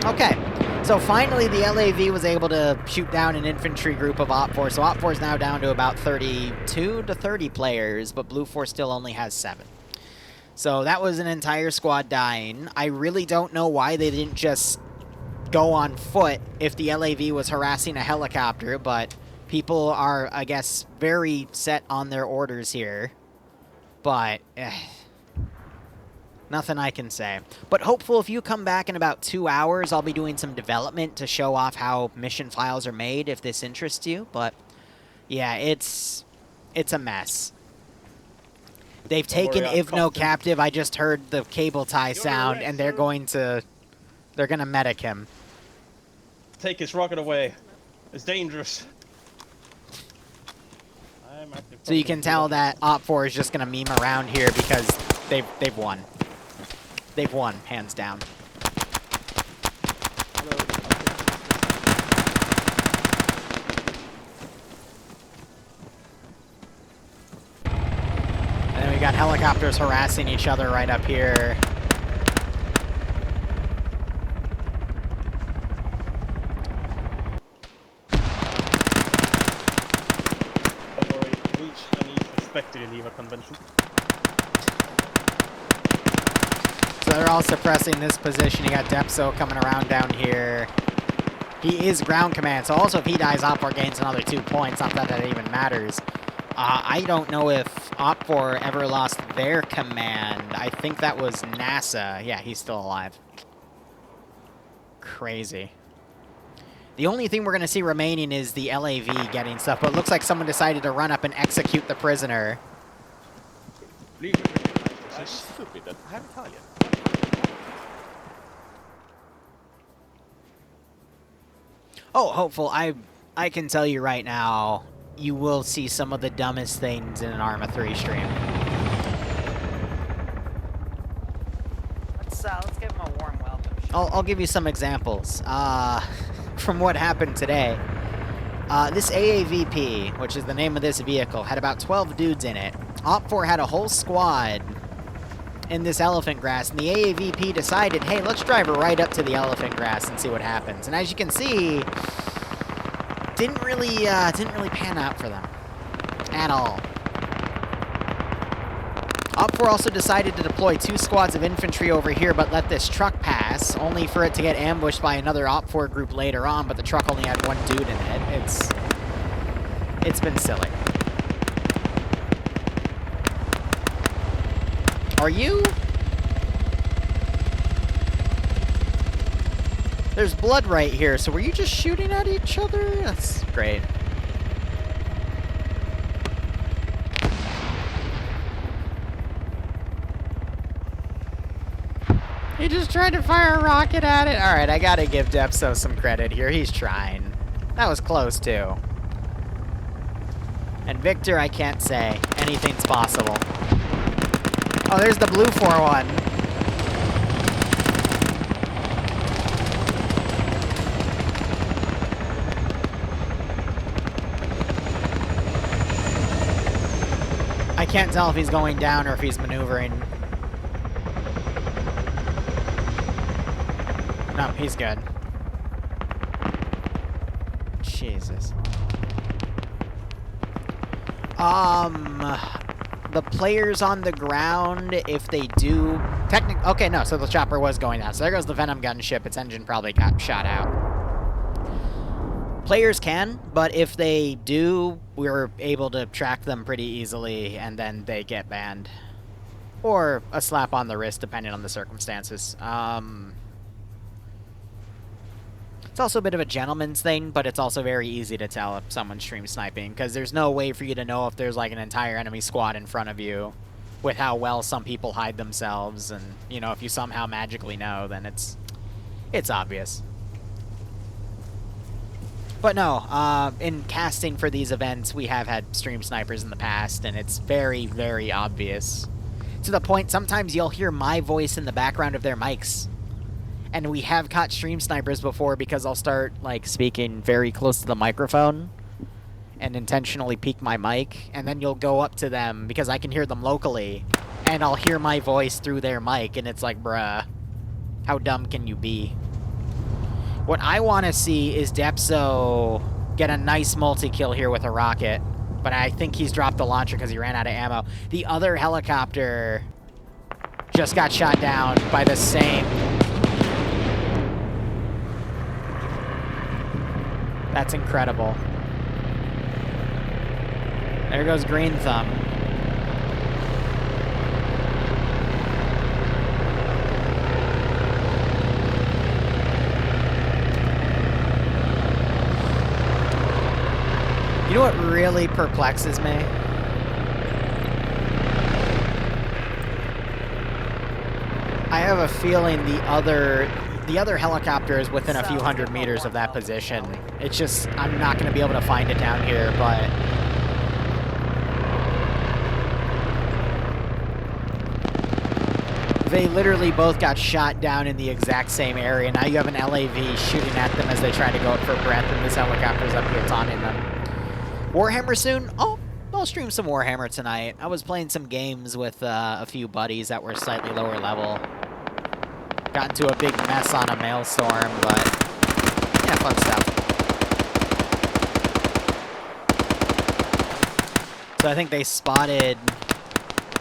A: Okay, so finally the LAV was able to shoot down an infantry group of OPFOR, so OPFOR is now down to about 32 to 30 players, but Blue Force still only has 7. So that was an entire squad dying. I really don't know why they didn't just go on foot if the LAV was harassing a helicopter, but people are, I guess, very set on their orders here. But nothing I can say. But hopeful if you come back in about 2 hours, I'll be doing some development to show off how mission files are made if this interests you. But yeah, it's a mess. They've taken Ivno captive. I just heard the cable tie sound, and they're gonna medic him.
G: Take his rocket away. It's dangerous.
A: So you can tell that OPFOR is just gonna meme around here because they've won. They've won, hands down. And then we got helicopters harassing each other right up here.
G: Don't worry, each and each respected in the EVA convention.
A: So they're all suppressing this position. You got Depso coming around down here. He is ground command, so also if he dies, OPFOR gains another 2 points. Not that that even matters. I don't know if OPFOR ever lost their command. I think that was NASA. Yeah, he's still alive. Crazy. The only thing we're going to see remaining is the LAV getting stuff, but it looks like someone decided to run up and execute the prisoner.
G: Stupid. I haven't tried yet.
A: Oh, hopeful. I can tell you right now, you will see some of the dumbest things in an Arma 3 stream.
D: Let's give him a warm welcome.
A: I'll give you some examples from what happened today. This AAVP, which is the name of this vehicle, had about 12 dudes in it. OPFOR had a whole squad in this elephant grass, and the AAVP decided, hey, let's drive right up to the elephant grass and see what happens. And as you can see, didn't really pan out for them at all. OPFOR also decided to deploy 2 squads of infantry over here, but let this truck pass, only for it to get ambushed by another OPFOR group later on, but the truck only had 1 dude in it. It's been silly. Are you? There's blood right here, so were you just shooting at each other? That's great. He just tried to fire a rocket at it? Alright, I gotta give Depso some credit here. He's trying. That was close, too. And Victor, I can't say. Anything's possible. Oh, there's the Blue 4-1. I can't tell if he's going down or if he's maneuvering. No, he's good. Jesus. The players on the ground, if they do... Okay, no, so the chopper was going down. So there goes the Venom gunship. Its engine probably got shot out. Players can, but if they do, we're able to track them pretty easily, and then they get banned. Or a slap on the wrist, depending on the circumstances. It's also a bit of a gentleman's thing, but it's also very easy to tell if someone's stream sniping, because there's no way for you to know if there's like an entire enemy squad in front of you with how well some people hide themselves, and, you know, if you somehow magically know, then it's obvious. But no, in casting for these events, we have had stream snipers in the past, and it's very, very obvious. To the point, sometimes you'll hear my voice in the background of their mics. And we have caught stream snipers before because I'll start, like, speaking very close to the microphone and intentionally peak my mic, and then you'll go up to them because I can hear them locally, and I'll hear my voice through their mic, and it's like, bruh, how dumb can you be? What I want to see is Depso get a nice multi-kill here with a rocket, but I think he's dropped the launcher because he ran out of ammo. The other helicopter just got shot down by the same... That's incredible. There goes Green Thumb. You know what really perplexes me? I have a feeling the other helicopter is within a few hundred meters of that position. It's just, I'm not going to be able to find it down here, but... They literally both got shot down in the exact same area. Now you have an LAV shooting at them as they try to go up for breath, and this helicopter's up here taunting them. Warhammer soon? Oh, I'll stream some Warhammer tonight. I was playing some games with a few buddies that were slightly lower level. Got into a big mess on a maelstrom, but yeah, fun stuff. So I think they spotted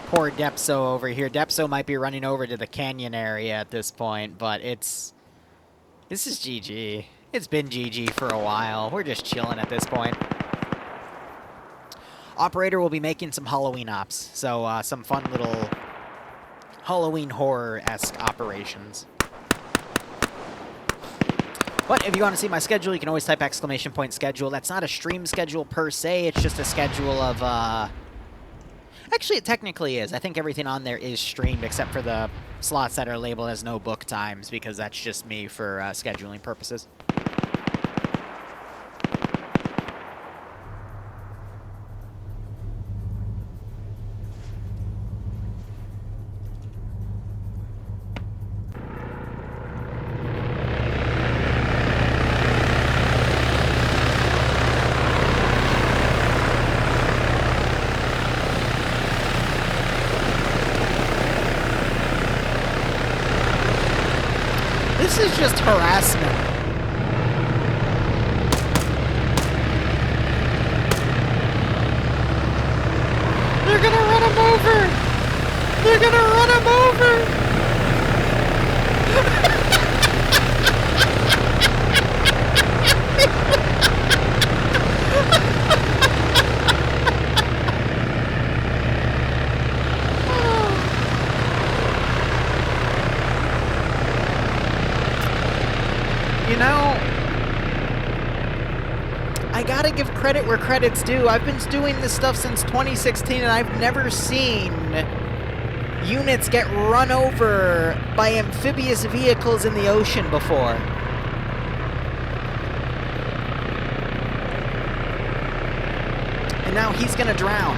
A: poor Depso over here. Depso might be running over to the canyon area at this point, but this is GG. It's been GG for a while. We're just chilling at this point. Operator will be making some Halloween ops, so some fun little Halloween horror-esque operations. But if you want to see my schedule, you can always type !schedule. That's not a stream schedule per se, it's just a schedule of, actually, it technically is. I think everything on there is streamed except for the slots that are labeled as no book times, because that's just me for scheduling purposes. This is just harassment. They're gonna run him over! They're gonna run him over! You know, I gotta give credit where credit's due. I've been doing this stuff since 2016, and I've never seen units get run over by amphibious vehicles in the ocean before. And now he's gonna drown.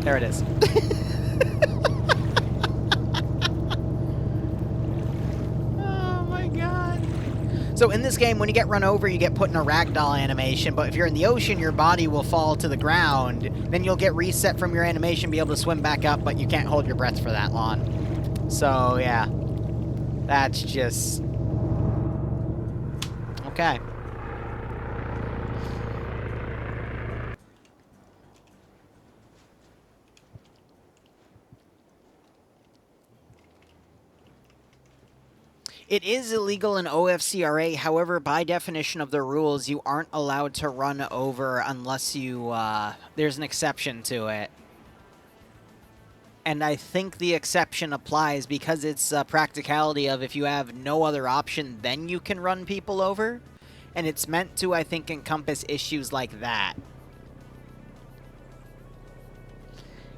A: There it is. Oh my god. So in this game, when you get run over, you get put in a ragdoll animation, but if you're in the ocean, your body will fall to the ground. Then you'll get reset from your animation, be able to swim back up, but you can't hold your breath for that long. So, yeah. That's just... okay. It is illegal in OFCRA, however, by definition of the rules, you aren't allowed to run over unless you, there's an exception to it. And I think the exception applies because it's a practicality of if you have no other option, then you can run people over. And it's meant to, I think, encompass issues like that.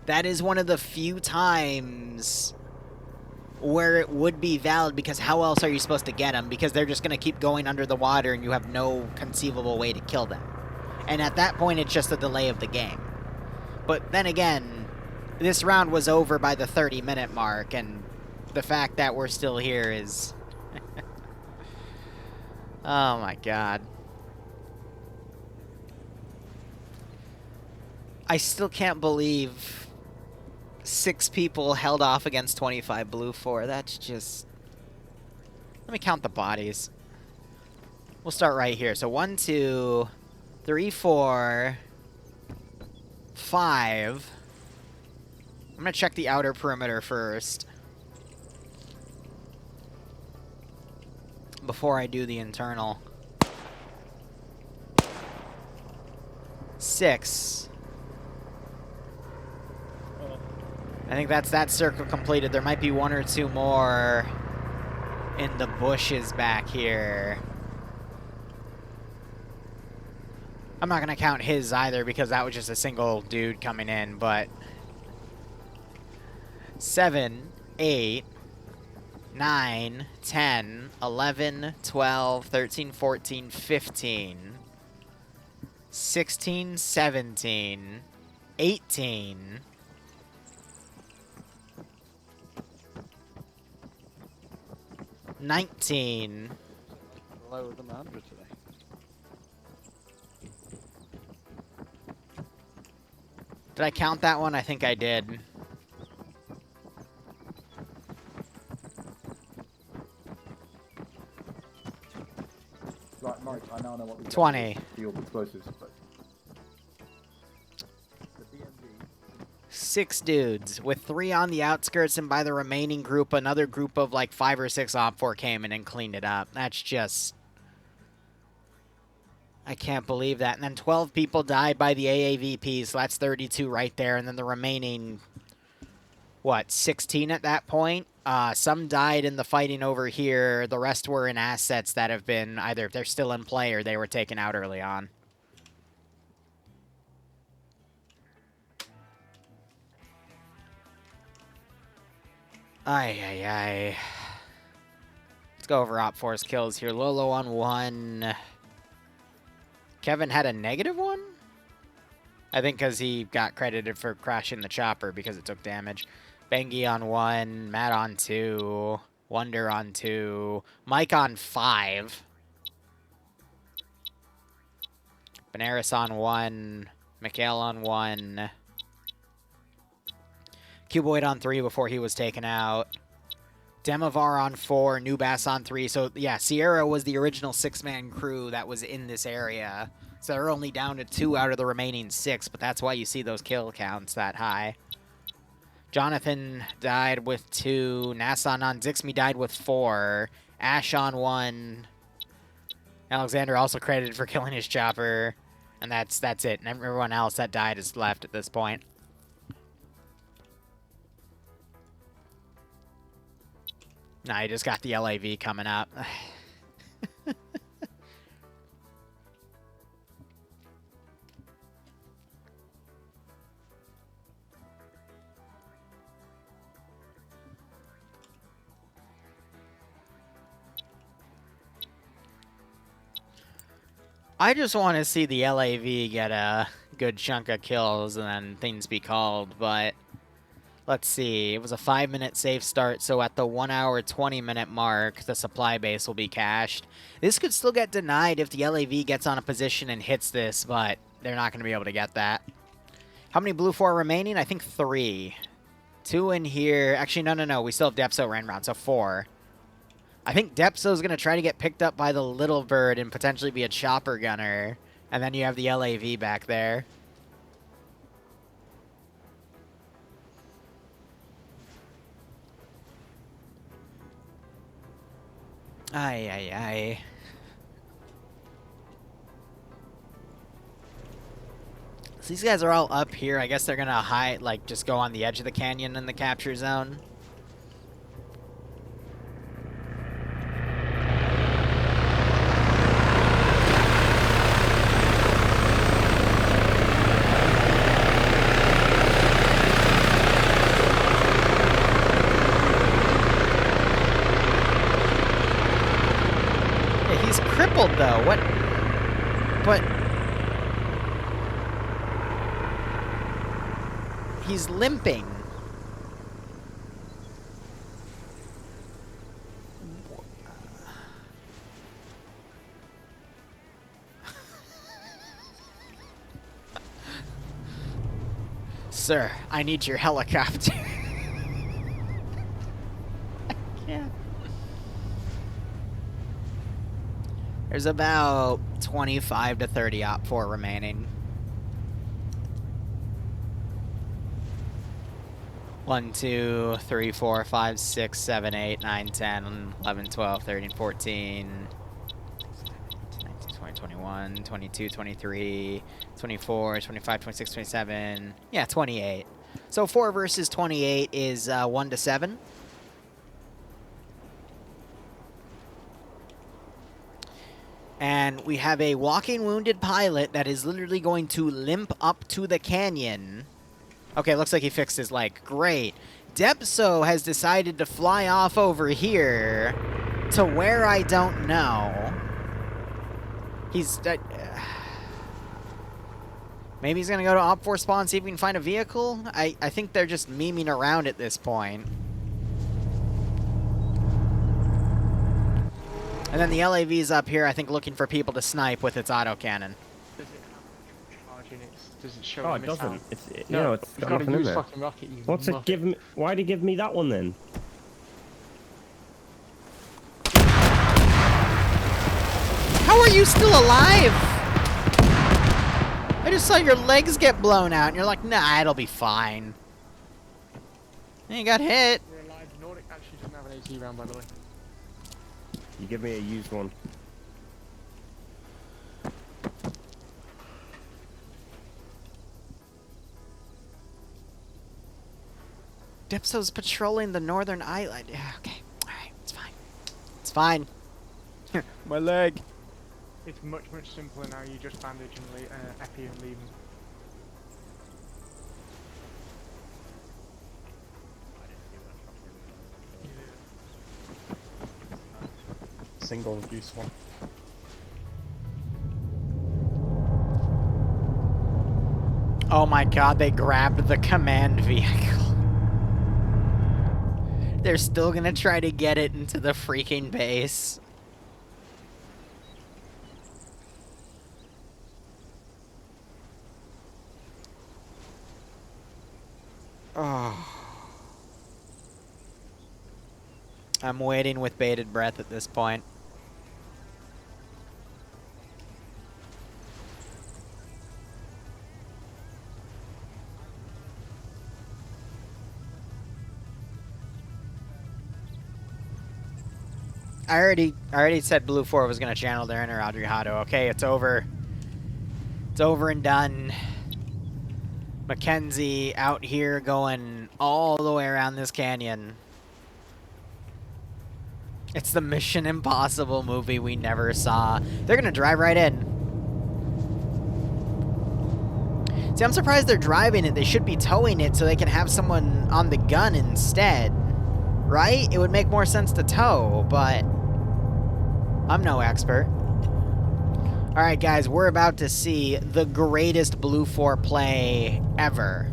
A: That is one of the few times where it would be valid, because how else are you supposed to get them? Because they're just going to keep going under the water and you have no conceivable way to kill them. And at that point, it's just a delay of the game. But then again, this round was over by the 30-minute mark, and the fact that we're still here is... oh my god. I still can't believe 6 people held off against 25 blue 4. That's just... Let me count the bodies. We'll start right here. So 1, 2, 3, 4, 5. I'm gonna check the outer perimeter first before I do the internal. 6. I think that's that circle completed. There might be 1 or 2 more in the bushes back here. I'm not gonna count his either because that was just a single dude coming in, but 7, 8, 9, 10, 11, 12, 13, 14, 15, 16, 17, 18, 19.
E: Lower than 100 today.
A: Did I count that one? I think I did.
H: Right, Mike, I now know what we
A: 20.
H: Field explosives, but
A: 6 dudes, with 3 on the outskirts, and by the remaining group, another group of like 5 or 6 OPFOR came in and cleaned it up. That's just... I can't believe that. And then 12 people died by the AAVP, so that's 32 right there. And then the remaining, what, 16 at that point? Some died in the fighting over here. The rest were in assets that have been either they're still in play or they were taken out early on. Ay, ay, ay. Let's go over OPFOR's kills here. Lolo on 1. Kevin had a -1? I think because he got credited for crashing the chopper because it took damage. Bengi on 1. Matt on 2. Wonder on 2. Mike on 5. Benares on 1. Mikhail on 1. Cuboid on 3 before he was taken out. Demovar on 4, Nubass on 3. So, yeah, Sierra was the original 6-man crew that was in this area. So they're only down to 2 out of the remaining 6, but that's why you see those kill counts that high. Jonathan died with 2. Nassan on Zixmi died with 4. Ash on 1. Alexander also credited for killing his chopper. And that's it. And everyone else that died is left at this point. Nah, he just got the LAV coming up. I just want to see the LAV get a good chunk of kills and then things be called, but... Let's see, it was a 5-minute safe start, so at the 1 hour, 20-minute mark, the supply base will be cached. This could still get denied if the LAV gets on a position and hits this, but they're not going to be able to get that. How many blue 4 remaining? I think 3. 2 in here. Actually, no. We still have Depso ran round, so 4. I think Depso's going to try to get picked up by the little bird and potentially be a chopper gunner. And then you have the LAV back there. Ay, ay, ay. So these guys are all up here. I guess they're gonna hide, like, just go on the edge of the canyon in the capture zone. crippled though. What? But he's limping. Sir, I need your helicopter. I can't. There's about 25 to 30 OPFOR remaining. 1, 2, 3, 4, 5, 6, 7, 8, 9, 10, 11, 12, 13, 14, 19, 20, 21, 22, 23, 24, 25, 26, 27. Yeah, 28. So 4 versus 28 is 1 to 7. And we have a walking wounded pilot that is literally going to limp up to the canyon. Okay, looks like he fixed his leg. Great. Depso has decided to fly off over here to where I don't know. He's... maybe he's going to go to OPFOR spawn, see if we can find a vehicle? I think they're just memeing around at this point. And then the LAV's up here, I think, looking for people to snipe with its autocannon.
I: Does it have charge in it? Does it show
J: Oh,
I: a
J: it doesn't.
I: mishap?
J: It's
I: No,
J: it's
I: you've
J: got
I: got
J: nothing
I: to
J: in
I: use
J: there.
I: fucking rocket, you
J: What's it
I: muppet.
J: give me? Why'd he give me that one then?
A: How are you still alive? I just saw your legs get blown out, and you're like, nah, it'll be fine. And you got hit.
I: You're alive. Nordic actually doesn't have an AT round, by the way.
J: You give me a used one.
A: Dipso's patrolling the northern island. Yeah, okay. Alright, it's fine. It's fine. My leg.
I: It's much, much simpler now. You just bandage and epi and leave them.
G: Single use one.
A: Oh my god, they grabbed the command vehicle. They're still gonna try to get it into the freaking base. Oh. I'm waiting with bated breath at this point. I already said Blue 4 was gonna channel their inner Adriado. Okay, it's over. It's over and done. Mackenzie out here going all the way around this canyon. It's the Mission Impossible movie we never saw. They're gonna drive right in. See, I'm surprised they're driving it. They should be towing it so they can have someone on the gun instead. Right? It would make more sense to tow, but I'm no expert. Alright guys, we're about to see the greatest Blue 4 play ever.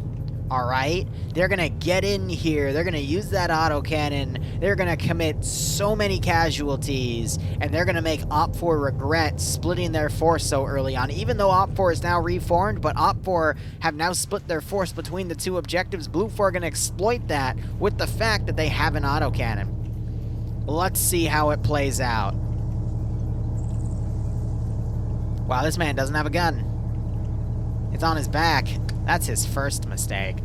A: Alright? They're gonna get in here, they're gonna use that autocannon, they're gonna commit so many casualties, and they're gonna make OPFOR regret splitting their force so early on. Even though OPFOR is now reformed, but OPFOR have now split their force between the two objectives, Blue 4 are gonna exploit that with the fact that they have an autocannon. Let's see how it plays out. Wow, this man doesn't have a gun. It's on his back. That's his first mistake.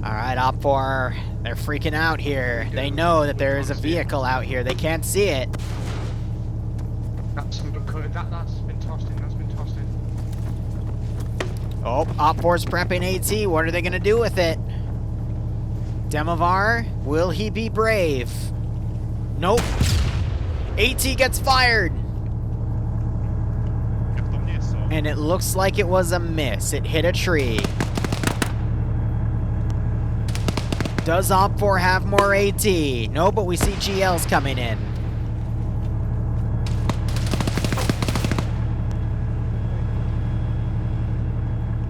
A: Alright, OPFOR, they're freaking out here. They know that there is a vehicle out here. They can't see it.
I: That's been tossed in. That's been tossed in.
A: Oh, OPFOR's prepping AT. What are they going to do with it? Demovar, will he be brave? Nope. AT gets fired. And it looks like it was a miss. It hit a tree. Does OPFOR have more AT? No, but we see GLs coming in.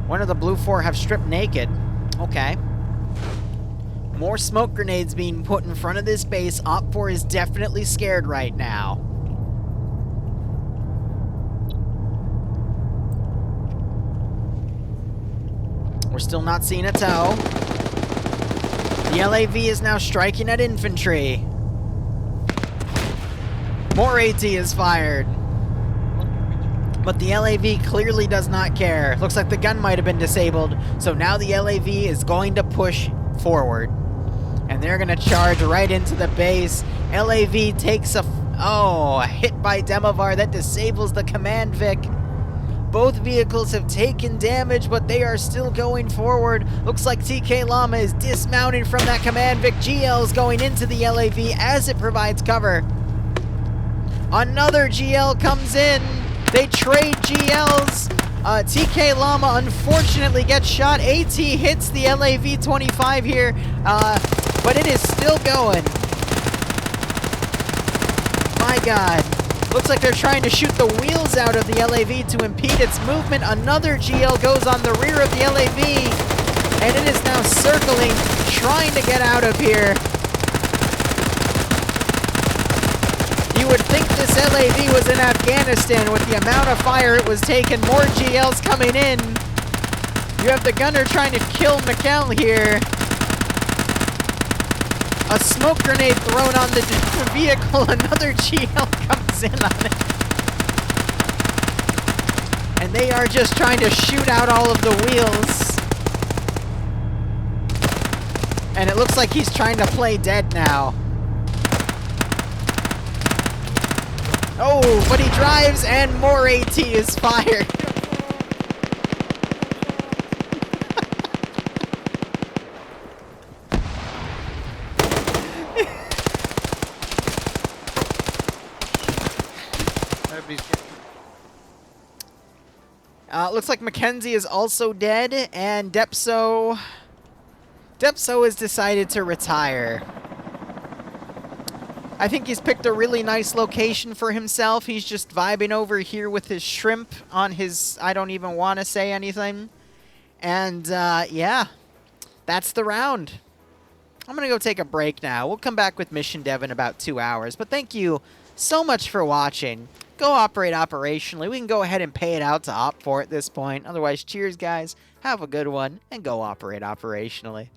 A: One of the blue 4 have stripped naked. Okay. More smoke grenades being put in front of this base. OPFOR is definitely scared right now. We're still not seeing a tow. The LAV is now striking at infantry. More AT is fired. But the LAV clearly does not care. Looks like the gun might have been disabled. So now the LAV is going to push forward. And they're going to charge right into the base. LAV takes a hit by Demovar. That disables the Command Vic. Both vehicles have taken damage, but they are still going forward. Looks like TK Llama is dismounting from that Command Vic. GL is going into the LAV as it provides cover. Another GL comes in. They trade GLs. TK Llama unfortunately gets shot. AT hits the LAV-25 here, but it is still going. My God. Looks like they're trying to shoot the wheels out of the LAV to impede its movement. Another GL goes on the rear of the LAV, and it is now circling, trying to get out of here. You would think this LAV was in Afghanistan with the amount of fire it was taking. More GLs coming in. You have the gunner trying to kill McKell here. A smoke grenade thrown on the vehicle. Another GL comes in on it. And they are just trying to shoot out all of the wheels. And it looks like he's trying to play dead now. Oh, but he drives and more AT is fired. Looks like Mackenzie is also dead, and Depso has decided to retire. I think he's picked a really nice location for himself. He's just vibing over here with his shrimp on his, I don't even want to say anything. And, yeah, that's the round. I'm going to go take a break now. We'll come back with Mission Dev in about 2 hours. But thank you so much for watching. Go operate operationally. We can go ahead and pay it out to OPFOR at this point. Otherwise, cheers, guys. Have a good one, and go operate operationally.